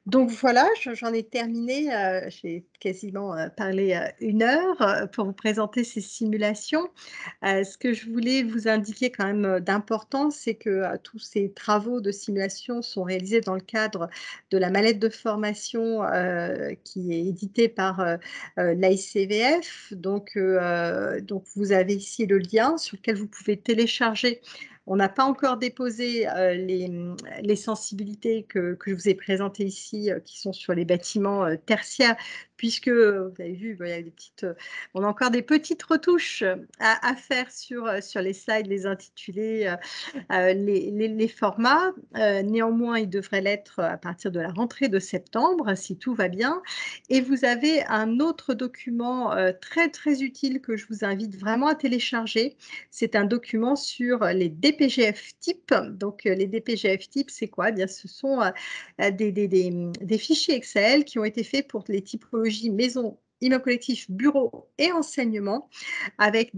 Donc voilà, j'en ai terminé. J'ai quasiment parlé 1 heure pour vous présenter ces simulations. Ce que je voulais vous indiquer quand même d'important, c'est que tous ces travaux de simulation sont réalisés dans le cadre de la mallette de formation qui est éditée par l'AICVF. Donc, vous avez ici le lien sur lequel vous pouvez télécharger. On n'a pas encore déposé les sensibilités que je vous ai présentées ici, qui sont sur les bâtiments tertiaires, puisque vous avez vu, il y a on a encore des petites retouches à faire sur les slides, les intitulés, les formats. Néanmoins, ils devraient l'être à partir de la rentrée de septembre, si tout va bien. Et vous avez un autre document très, très utile que je vous invite vraiment à télécharger. C'est un document sur les DPGF types. Donc, les DPGF types, c'est quoi? Eh bien, ce sont des fichiers Excel qui ont été faits pour les typologies maison, immeuble collectif, bureau et enseignement, avec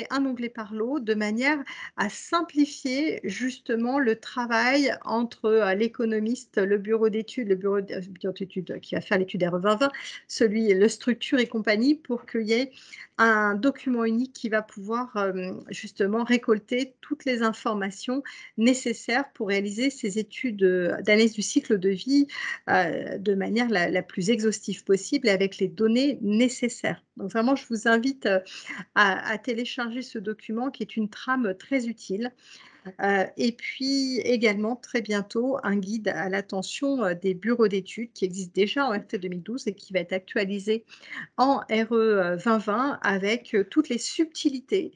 un onglet par lot, de manière à simplifier justement le travail entre l'économiste, le bureau d'études, d'études qui va faire l'étude RE 2020, le structure et compagnie, pour qu'il y ait un document unique qui va pouvoir justement récolter toutes les informations nécessaires pour réaliser ces études d'analyse du cycle de vie de manière la plus exhaustive possible et avec les données nécessaires. Donc vraiment, je vous invite à télécharger ce document qui est une trame très utile. Et puis également, très bientôt, un guide à l'attention des bureaux d'études qui existe déjà en RT 2012 et qui va être actualisé en RE 2020 avec toutes les subtilités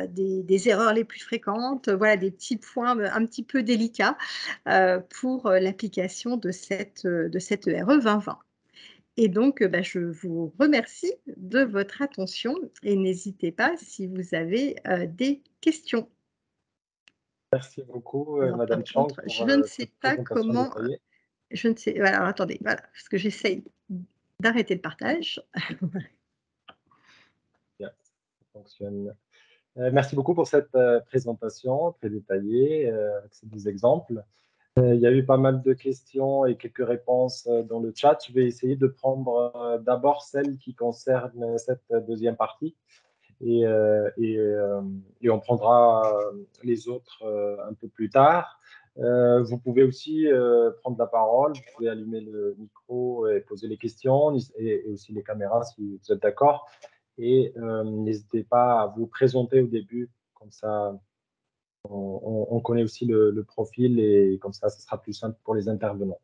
des erreurs les plus fréquentes, voilà, des petits points un petit peu délicats pour l'application de cette RE 2020. Et donc, je vous remercie de votre attention et n'hésitez pas si vous avez des questions. Merci beaucoup, Alors, Madame par Chang, contre, pour je ne sais cette pas présentation comment. détaillée. Je ne sais. Voilà, alors, attendez, voilà, parce que j'essaye d'arrêter le partage. Bien, ça fonctionne. Merci beaucoup pour cette présentation très détaillée avec ces deux exemples. Il y a eu pas mal de questions et quelques réponses dans le chat. Je vais essayer de prendre d'abord celle qui concerne cette deuxième partie et on prendra les autres un peu plus tard. Vous pouvez aussi prendre la parole, vous pouvez allumer le micro et poser les questions et aussi les caméras si vous êtes d'accord. Et n'hésitez pas à vous présenter au début, comme ça on connaît aussi le profil et comme ça ce sera plus simple pour les intervenants.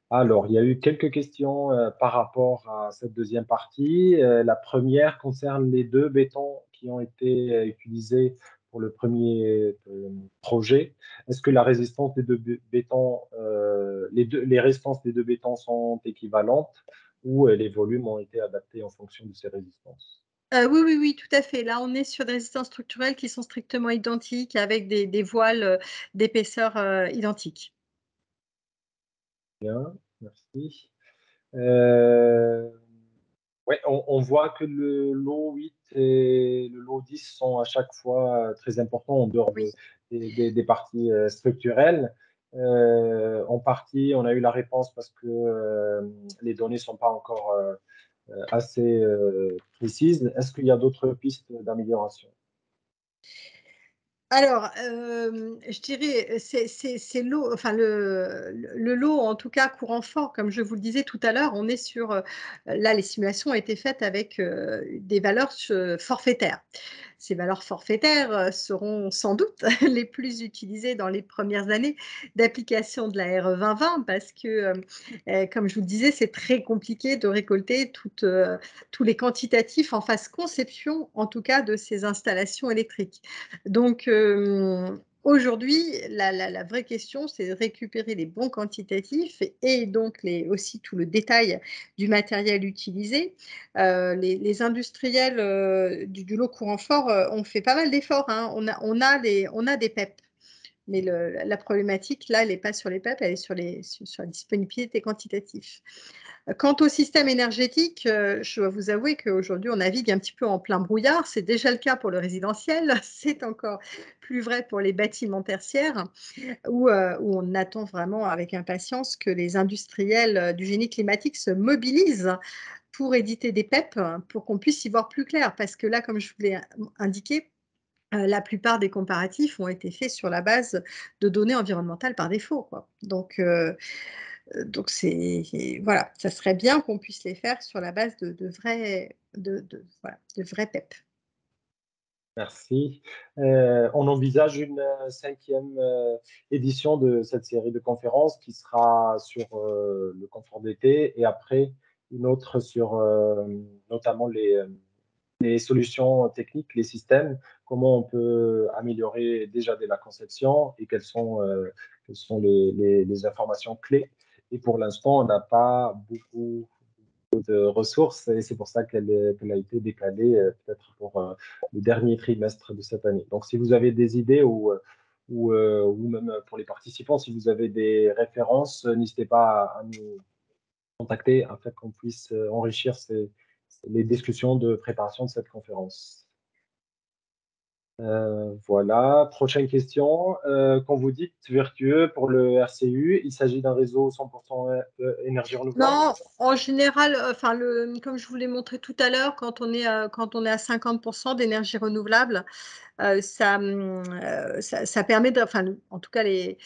Alors, il y a eu quelques questions par rapport à cette deuxième partie. La première concerne les deux bétons qui ont été utilisés pour le premier projet. Est-ce que la résistance des deux bétons, les résistances des deux bétons sont équivalentes ou les volumes ont été adaptés en fonction de ces résistances? Oui, oui, oui, tout à fait. Là, on est sur des résistances structurelles qui sont strictement identiques avec des voiles d'épaisseur identiques. Bien, merci. Ouais, on voit que le lot 8 et le lot 10 sont à chaque fois très importants en dehors Oui. des parties structurelles. En partie, on a eu la réponse parce que les données ne sont pas encore assez précises. Est-ce qu'il y a d'autres pistes d'amélioration? Alors, je dirais, c'est l'eau, enfin le lot, en tout cas courant fort, comme je vous le disais tout à l'heure, on est sur, là, les simulations ont été faites avec, des valeurs forfaitaires. Ces valeurs forfaitaires, seront sans doute les plus utilisées dans les premières années d'application de la RE 2020 parce que, comme je vous le disais, c'est très compliqué de récolter tous les quantitatifs en phase conception, en tout cas de ces installations électriques. Donc, aujourd'hui, la vraie question, c'est de récupérer les bons quantitatifs et donc aussi tout le détail du matériel utilisé. Les industriels, du lot courant fort, ont fait pas mal d'efforts, hein. On a des PEP, mais la problématique là, elle est pas sur les PEP, elle est sur la disponibilité quantitatif. Quant au système énergétique, je dois vous avouer qu'aujourd'hui, on navigue un petit peu en plein brouillard. C'est déjà le cas pour le résidentiel, c'est encore plus vrai pour les bâtiments tertiaires où on attend vraiment avec impatience que les industriels, du génie climatique se mobilisent pour éditer des PEP, pour qu'on puisse y voir plus clair. Parce que là, comme je vous l'ai indiqué, la plupart des comparatifs ont été faits sur la base de données environnementales par défaut, quoi. Donc voilà, ça serait bien qu'on puisse les faire sur la base de vrais voilà, de vrais PEP. Merci. On envisage une cinquième édition de cette série de conférences qui sera sur le confort d'été et après une autre sur notamment les solutions techniques, les systèmes, comment on peut améliorer déjà dès la conception et quelles sont les informations clés. Et pour l'instant, on n'a pas beaucoup de ressources et c'est pour ça qu'elle a été décalée peut-être pour le dernier trimestre de cette année. Donc, si vous avez des idées ou même pour les participants, si vous avez des références, n'hésitez pas à nous contacter afin qu'on puisse enrichir les discussions de préparation de cette conférence. Voilà, prochaine question. Quand vous dites vertueux pour le RCU, il s'agit d'un réseau 100% énergie renouvelable? Non, en général, enfin comme je vous l'ai montré tout à l'heure, quand on est à 50% d'énergie renouvelable, ça permet enfin, en tout cas les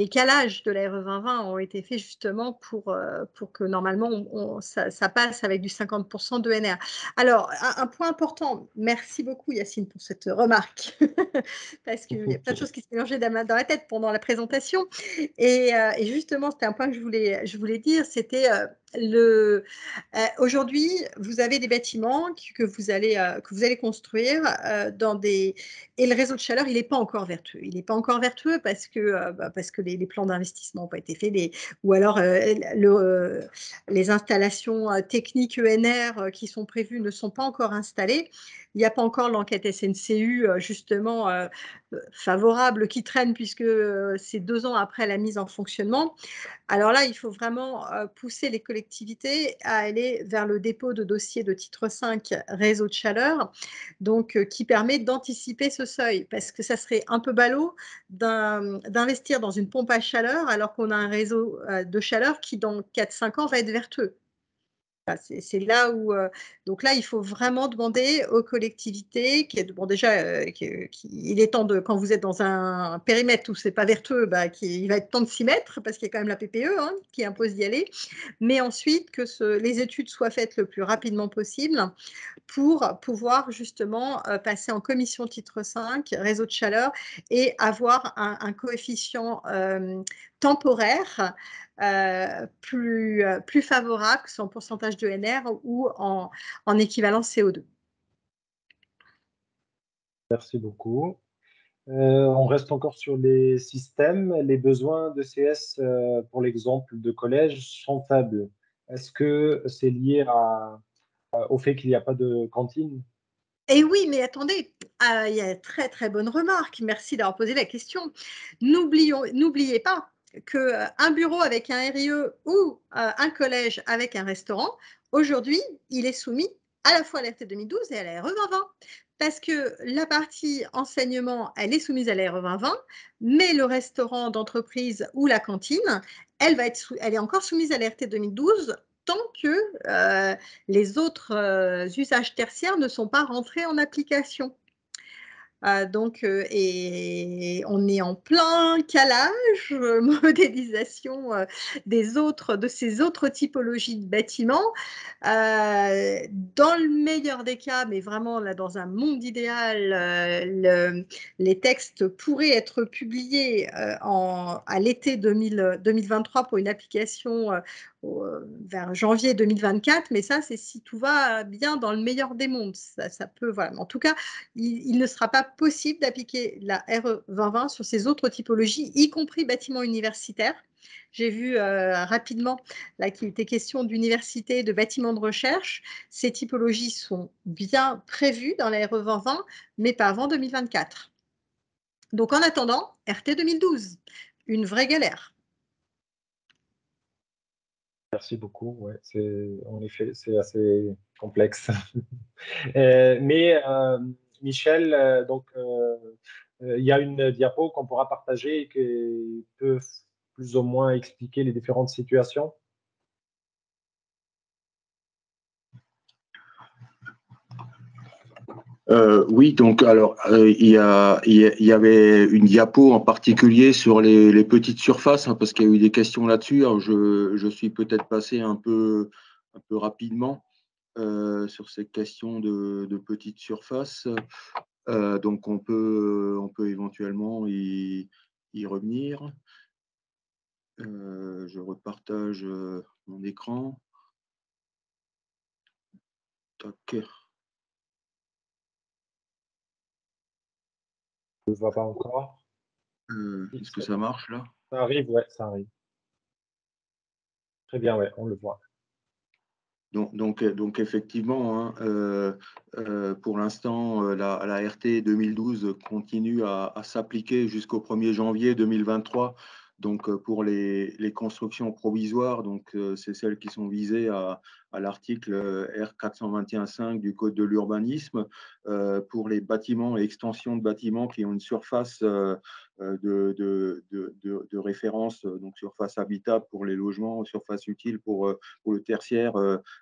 calages de la RE 2020 ont été faits justement pour que normalement ça passe avec du 50% d'ENR. Alors un point important, merci beaucoup Yacine pour cette remarque, parce qu'il y a plein de choses qui se mélangeaient dans la tête pendant la présentation et justement c'était un point que je voulais dire, c'était, aujourd'hui, vous avez des bâtiments que vous allez construire et le réseau de chaleur, il n'est pas encore vertueux. Il n'est pas encore vertueux parce que les plans d'investissement n'ont pas été faits, ou alors les installations techniques ENR qui sont prévues ne sont pas encore installées. Il n'y a pas encore l'enquête SNCU justement favorable qui traîne puisque c'est 2 ans après la mise en fonctionnement. Alors là, il faut vraiment pousser les collectivités à aller vers le dépôt de dossier de titre 5 réseau de chaleur, donc qui permet d'anticiper ce seuil. Parce que ça serait un peu ballot d'investir dans une pompe à chaleur alors qu'on a un réseau de chaleur qui, dans 4-5 ans, va être vertueux. C'est là où, donc là, il faut vraiment demander aux collectivités bon déjà, il est temps de quand vous êtes dans un périmètre où c'est pas vertueux, il va être temps de s'y mettre parce qu'il y a quand même la PPE, hein, qui impose d'y aller. Mais ensuite que les études soient faites le plus rapidement possible pour pouvoir justement, passer en commission titre 5, réseau de chaleur et avoir un coefficient, temporaire, plus favorable, que ce soit en pourcentage d'ENR ou en équivalent CO2. Merci beaucoup. On reste encore sur les systèmes. Les besoins de CS, pour l'exemple de collège, sont faibles. Est-ce que c'est lié au fait qu'il n'y a pas de cantine? Et oui, mais attendez, il y a très, très bonne remarque. Merci d'avoir posé la question. N'oubliez pas qu'un bureau avec un RIE ou un collège avec un restaurant, aujourd'hui, il est soumis à la fois à l'RT 2012 et à la RE 2020. Parce que la partie enseignement, elle est soumise à la RE 2020, mais le restaurant d'entreprise ou la cantine, elle est encore soumise à la RT 2012 tant que les autres usages tertiaires ne sont pas rentrés en application. Et on est en plein calage, modélisation de ces autres typologies de bâtiments. Dans le meilleur des cas, mais vraiment là dans un monde idéal, les textes pourraient être publiés à l'été 2023 pour une application vers janvier 2024, mais ça c'est si tout va bien dans le meilleur des mondes. Ça peut, voilà. En tout cas, il ne sera pas possible d'appliquer la RE 2020 sur ces autres typologies, y compris bâtiments universitaires. J'ai vu rapidement là qu'il était question d'université, de bâtiments de recherche. Ces typologies sont bien prévues dans la RE 2020, mais pas avant 2024. Donc en attendant, RT 2012, une vraie galère. Merci beaucoup. Ouais, en effet, c'est assez complexe. Mais Michel, il y a une diapo qu'on pourra partager et qui peut plus ou moins expliquer les différentes situations. Oui, donc alors il y avait une diapo en particulier sur les petites surfaces, hein, parce qu'il y a eu des questions là-dessus. Alors je suis peut-être passé un peu rapidement sur ces questions de petites surfaces. Donc on peut éventuellement y revenir. Je repartage mon écran. Tac. Je ne vois pas encore. Est-ce que ça marche là? Ça arrive, ouais, ça arrive. Très bien, ouais, on le voit. Donc effectivement, hein, pour l'instant, la RT 2012 continue à s'appliquer jusqu'au 1er janvier 2023. Donc pour les constructions provisoires, donc c'est celles qui sont visées à l'article R 421.5 du Code de l'urbanisme. Pour les bâtiments et extensions de bâtiments qui ont une surface de référence, donc surface habitable pour les logements, surface utile pour le tertiaire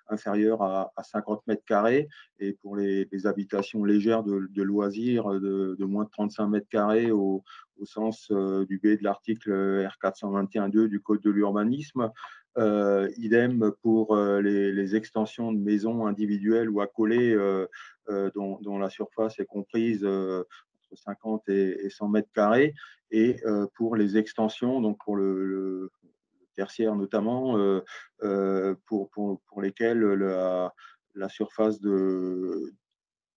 inférieur à 50 mètres carrés, et pour les habitations légères de loisirs de moins de 35 mètres carrés au sens du B de l'article R 421.2 du Code de l'urbanisme. Idem pour les extensions de maisons individuelles ou accolées dont la surface est comprise entre 50 et 100 mètres carrés, et pour les extensions, donc pour le tertiaire notamment, pour lesquelles la surface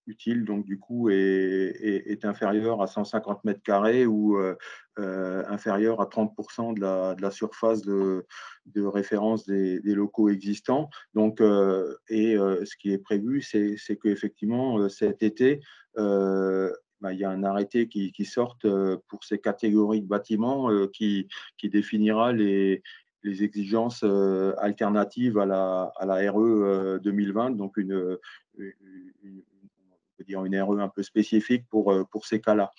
utile, donc du coup, est inférieure à 150 mètres carrés ou inférieure à 30% de la surface de référence des locaux existants. Donc, ce qui est prévu, c'est qu'effectivement, cet été, il y a un arrêté qui sort pour ces catégories de bâtiments qui définira les exigences alternatives à la RE 2020, donc on peut dire une RE un peu spécifique pour ces cas-là.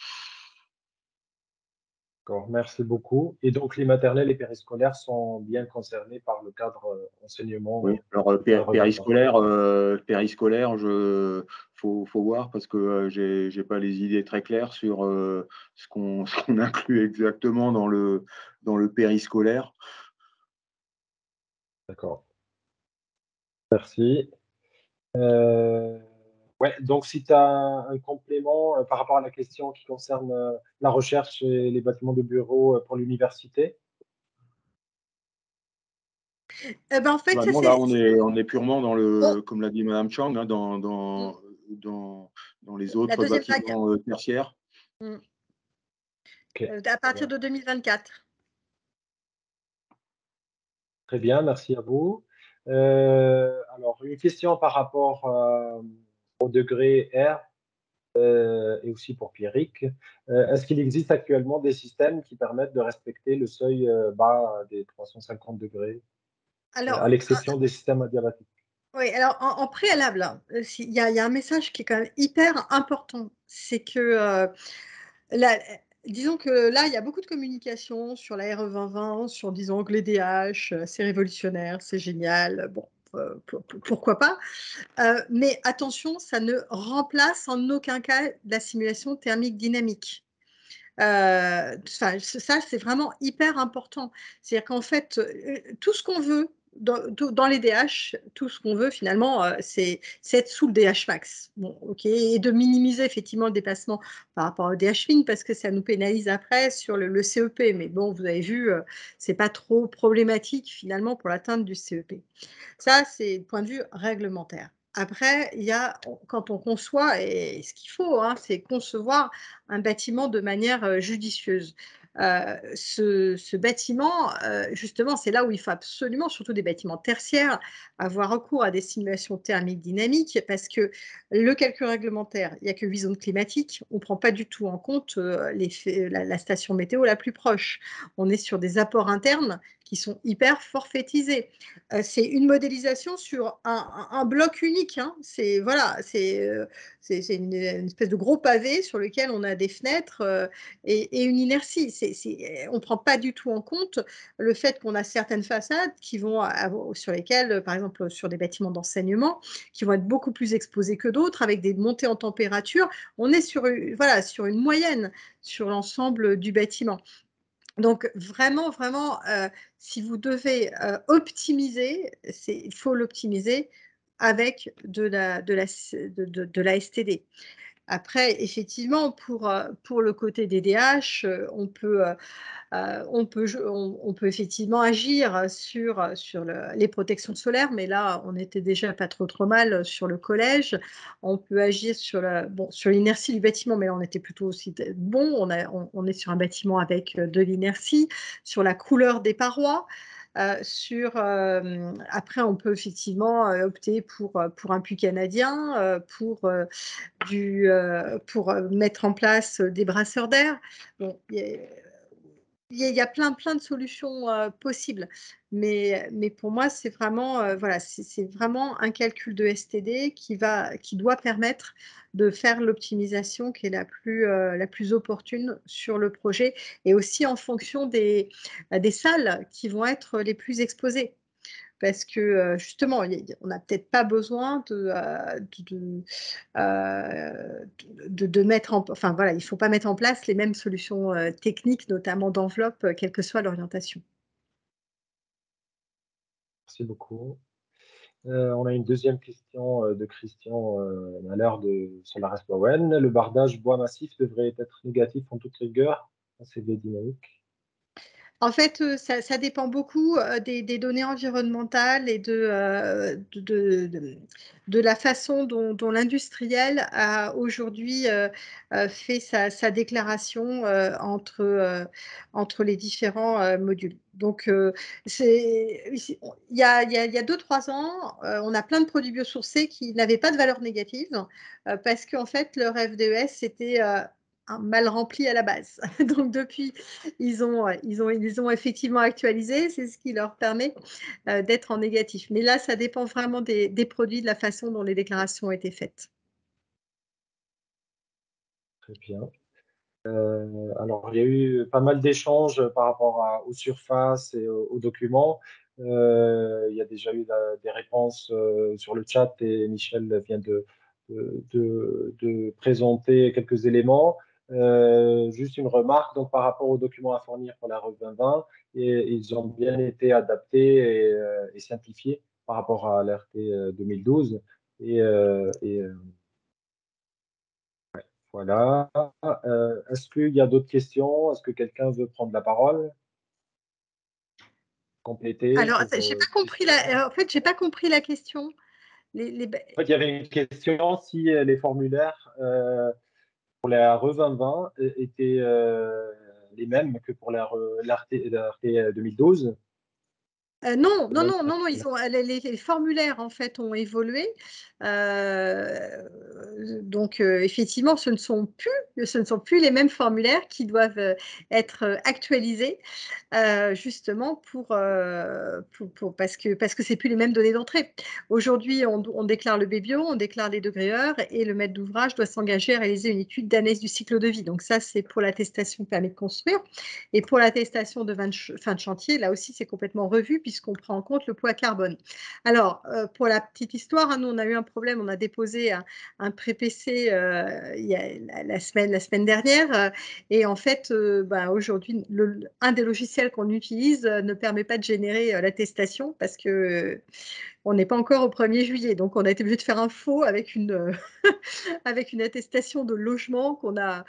D'accord, merci beaucoup. Et donc, les maternelles et périscolaires sont bien concernés par le cadre enseignement. Oui, alors périscolaire, faut voir parce que j'ai pas les idées très claires sur ce qu'on inclut exactement dans le périscolaire. D'accord, merci. Ouais, donc si tu as un complément par rapport à la question qui concerne la recherche et les bâtiments de bureaux pour l'université. En fait, ça, Là, on est purement dans bon, comme l'a dit Madame Chang, hein, mm, dans les la autres deuxième vague, bâtiments tertiaires. Ok, à partir de 2024. très bien, merci à vous. Alors, une question par rapport au degré R et aussi pour Pierrick. Est-ce qu'il existe actuellement des systèmes qui permettent de respecter le seuil bas des 350 degrés, à Alors, l'exception des systèmes adiabatiques? oui, alors en préalable, hein, il y a un message qui est quand même hyper important. C'est que disons que là, il y a beaucoup de communication sur la RE 2020, sur disons que les DH, c'est révolutionnaire, c'est génial. Bon, pourquoi pas? Mais attention, ça ne remplace en aucun cas la simulation thermique dynamique. Enfin, ça, c'est vraiment hyper important. C'est-à-dire qu'en fait, tout ce qu'on veut dans les DH, tout ce qu'on veut finalement, c'est être sous le DH max. Bon, OK, et de minimiser effectivement le dépassement par rapport au DH min parce que ça nous pénalise après sur le CEP. Mais bon, vous avez vu, c'est pas trop problématique finalement pour l'atteinte du CEP. Ça, c'est le point de vue réglementaire. Après, il y a quand on conçoit et ce qu'il faut, hein, c'est concevoir un bâtiment de manière, judicieuse. Ce bâtiment, justement, c'est là où il faut absolument, surtout des bâtiments tertiaires, avoir recours à des simulations thermiques dynamiques parce que le calcul réglementaire, il y a que 8 zones climatiques. On ne prend pas du tout en compte, la station météo la plus proche. On est sur des apports internes qui sont hyper forfaitisés. C'est une modélisation sur un bloc unique, hein. C'est voilà, c'est une espèce de gros pavé sur lequel on a des fenêtres et une inertie. On ne prend pas du tout en compte le fait qu'on a certaines façades qui vont sur lesquelles, par exemple sur des bâtiments d'enseignement, qui vont être beaucoup plus exposés que d'autres, avec des montées en température. On est sur, voilà, sur une moyenne sur l'ensemble du bâtiment. Donc vraiment, vraiment, si vous devez, optimiser, il faut l'optimiser avec de la STD. Après effectivement pour le côté des DH, on peut effectivement agir sur les protections solaires, mais là, on était déjà pas trop mal sur le collège. On peut agir sur l'inertie du bâtiment, mais là, on était plutôt aussi bon. On est sur un bâtiment avec de l'inertie, sur la couleur des parois. Après, on peut effectivement opter pour un puits canadien, pour mettre en place des brasseurs d'air. Bon, il y a plein de solutions possibles, mais pour moi, c'est vraiment, voilà, c'est vraiment un calcul de STD qui doit permettre de faire l'optimisation qui est la plus opportune sur le projet et aussi en fonction des salles qui vont être les plus exposées. Parce que justement, on n'a peut-être pas besoin de mettre enfin voilà, il ne faut pas mettre en place les mêmes solutions techniques, notamment d'enveloppe, quelle que soit l'orientation. Merci beaucoup. On a une deuxième question de Christian Mahler de Solaris Bowen. Le bardage bois massif devrait être négatif en toute rigueur en CV dynamique. En fait, ça dépend beaucoup des données environnementales et de la façon dont l'industriel a aujourd'hui fait sa déclaration entre les différents modules. Donc, il y a 2-3 ans, on a plein de produits biosourcés qui n'avaient pas de valeur négative parce qu'en fait, leur FDES était mal rempli à la base. Donc, depuis, ils ont effectivement actualisé, c'est ce qui leur permet d'être en négatif. Mais là, ça dépend vraiment des produits, de la façon dont les déclarations ont été faites. Très bien. Alors, il y a eu pas mal d'échanges par rapport aux surfaces et aux documents. Il y a déjà eu des réponses sur le chat et Michel vient de présenter quelques éléments. Juste une remarque, donc par rapport aux documents à fournir pour la RE 2020, ils ont bien été adaptés et simplifiés par rapport à l'RT 2012. Voilà. Est-ce qu'il y a d'autres questions? Est-ce que quelqu'un veut prendre la parole? Compléter Alors, pour, j'ai pas compris en fait, j'ai pas compris la question. En fait, il y avait une question si les formulaires pour la RE 2020 étaient les mêmes que pour l'RT 2012. Non, non, non, non, non, les formulaires en fait ont évolué. Donc, effectivement, ce ne sont plus les mêmes formulaires qui doivent être actualisés justement parce que c'est plus les mêmes données d'entrée. Aujourd'hui, on déclare le BBio, on déclare les degrés heures et le maître d'ouvrage doit s'engager à réaliser une étude d'analyse du cycle de vie. Donc ça, c'est pour l'attestation permis de construire. Et pour l'attestation de fin de chantier, là aussi, c'est complètement revu puisqu'on prend en compte le poids carbone. Alors, pour la petite histoire, hein, nous, on a eu un problème, on a déposé un pré-PC la semaine dernière et en fait, aujourd'hui, un des logiciels qu'on utilise ne permet pas de générer l'attestation parce que on n'est pas encore au 1er juillet. Donc, on a été obligé de faire un faux avec avec une attestation de logement qu'on a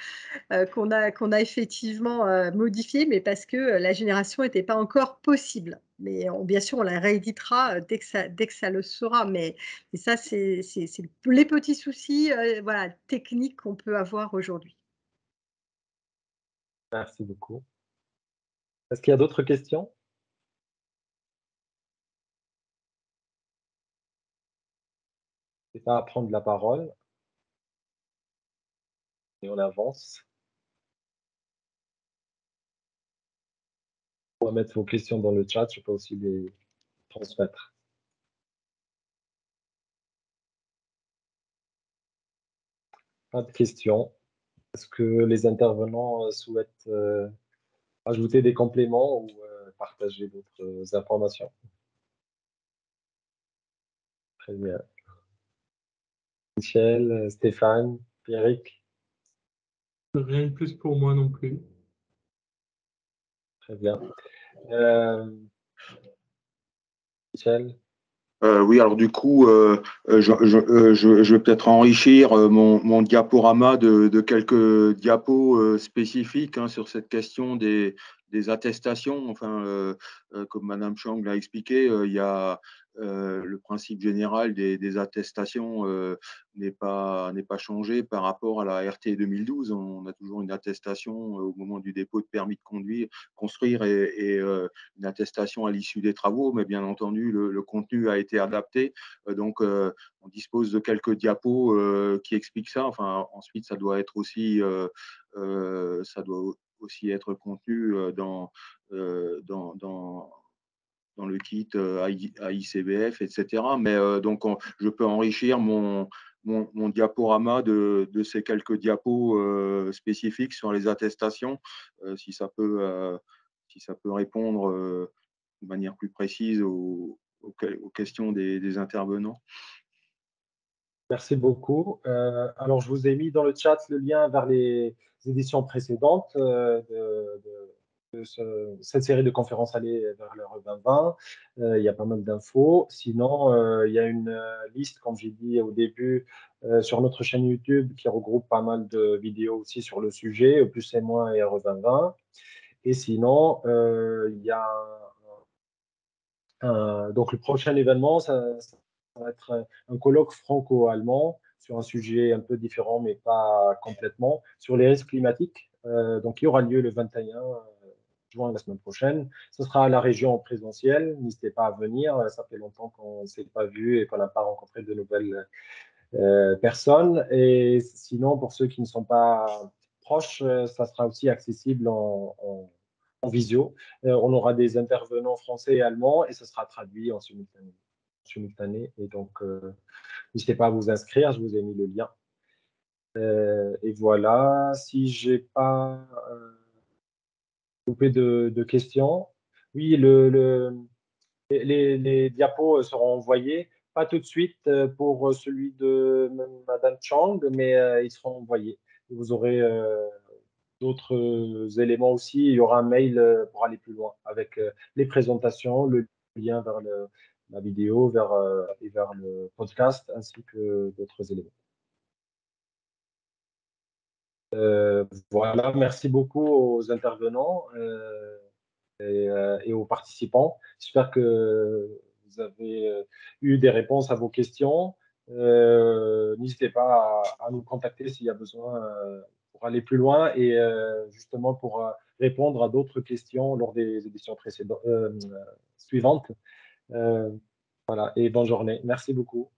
effectivement modifiée, mais parce que la génération n'était pas encore possible. Mais bien sûr, on la rééditera dès que ça le sera. Mais ça, c'est les petits soucis voilà, techniques qu'on peut avoir aujourd'hui. Merci beaucoup. Est-ce qu'il y a d'autres questions? C'est pas à prendre la parole. Et on avance. On va mettre vos questions dans le chat, je peux aussi les transmettre. Pas de questions. Est-ce que les intervenants souhaitent ajouter des compléments ou partager d'autres informations? Très bien. Michel, Stéphane, Pierrick? Rien de plus pour moi non plus. Très bien. Michel? Oui, alors du coup, je vais peut-être enrichir mon diaporama de quelques diapos spécifiques hein, sur cette question des attestations. Enfin, comme Madame Chang l'a expliqué, il y a le principe général des attestations n'est pas changé par rapport à la RT 2012. On a toujours une attestation au moment du dépôt de permis de construire et une attestation à l'issue des travaux, mais bien entendu, le contenu a été adapté. Donc, on dispose de quelques diapos qui expliquent ça. Enfin, ensuite, ça doit aussi être contenu dans le kit AICBF, etc. Mais donc, je peux enrichir mon diaporama de ces quelques diapos spécifiques sur les attestations, si ça peut répondre de manière plus précise aux questions des intervenants. Merci beaucoup. Alors, je vous ai mis dans le chat le lien vers les éditions précédentes de cette série de conférences allées vers l'heure 2020. Il y a pas mal d'infos. Sinon, il y a une liste, comme j'ai dit au début, sur notre chaîne YouTube qui regroupe pas mal de vidéos aussi sur le sujet, plus et moins et RE 2020. Et sinon, il y a donc le prochain événement, ça va être un colloque franco-allemand sur un sujet un peu différent, mais pas complètement, sur les risques climatiques. Donc, il y aura lieu le 21 juin, la semaine prochaine. Ce sera à la région en présentiel. N'hésitez pas à venir. Ça fait longtemps qu'on ne s'est pas vu et qu'on n'a pas rencontré de nouvelles personnes. Et sinon, pour ceux qui ne sont pas proches, ça sera aussi accessible en visio. On aura des intervenants français et allemands et ce sera traduit en simultané. Et donc, n'hésitez pas à vous inscrire. Je vous ai mis le lien. Et voilà. Si j'ai pas coupé de questions. Oui, les diapos seront envoyés, pas tout de suite pour celui de Madame Chang, mais ils seront envoyés. Vous aurez d'autres éléments aussi. Il y aura un mail pour aller plus loin avec les présentations, le lien vers la vidéo et vers le podcast, ainsi que d'autres éléments. Voilà, merci beaucoup aux intervenants et aux participants. J'espère que vous avez eu des réponses à vos questions. N'hésitez pas à nous contacter s'il y a besoin pour aller plus loin et justement pour répondre à d'autres questions lors des éditions suivantes. Voilà, et bonne journée. Merci beaucoup.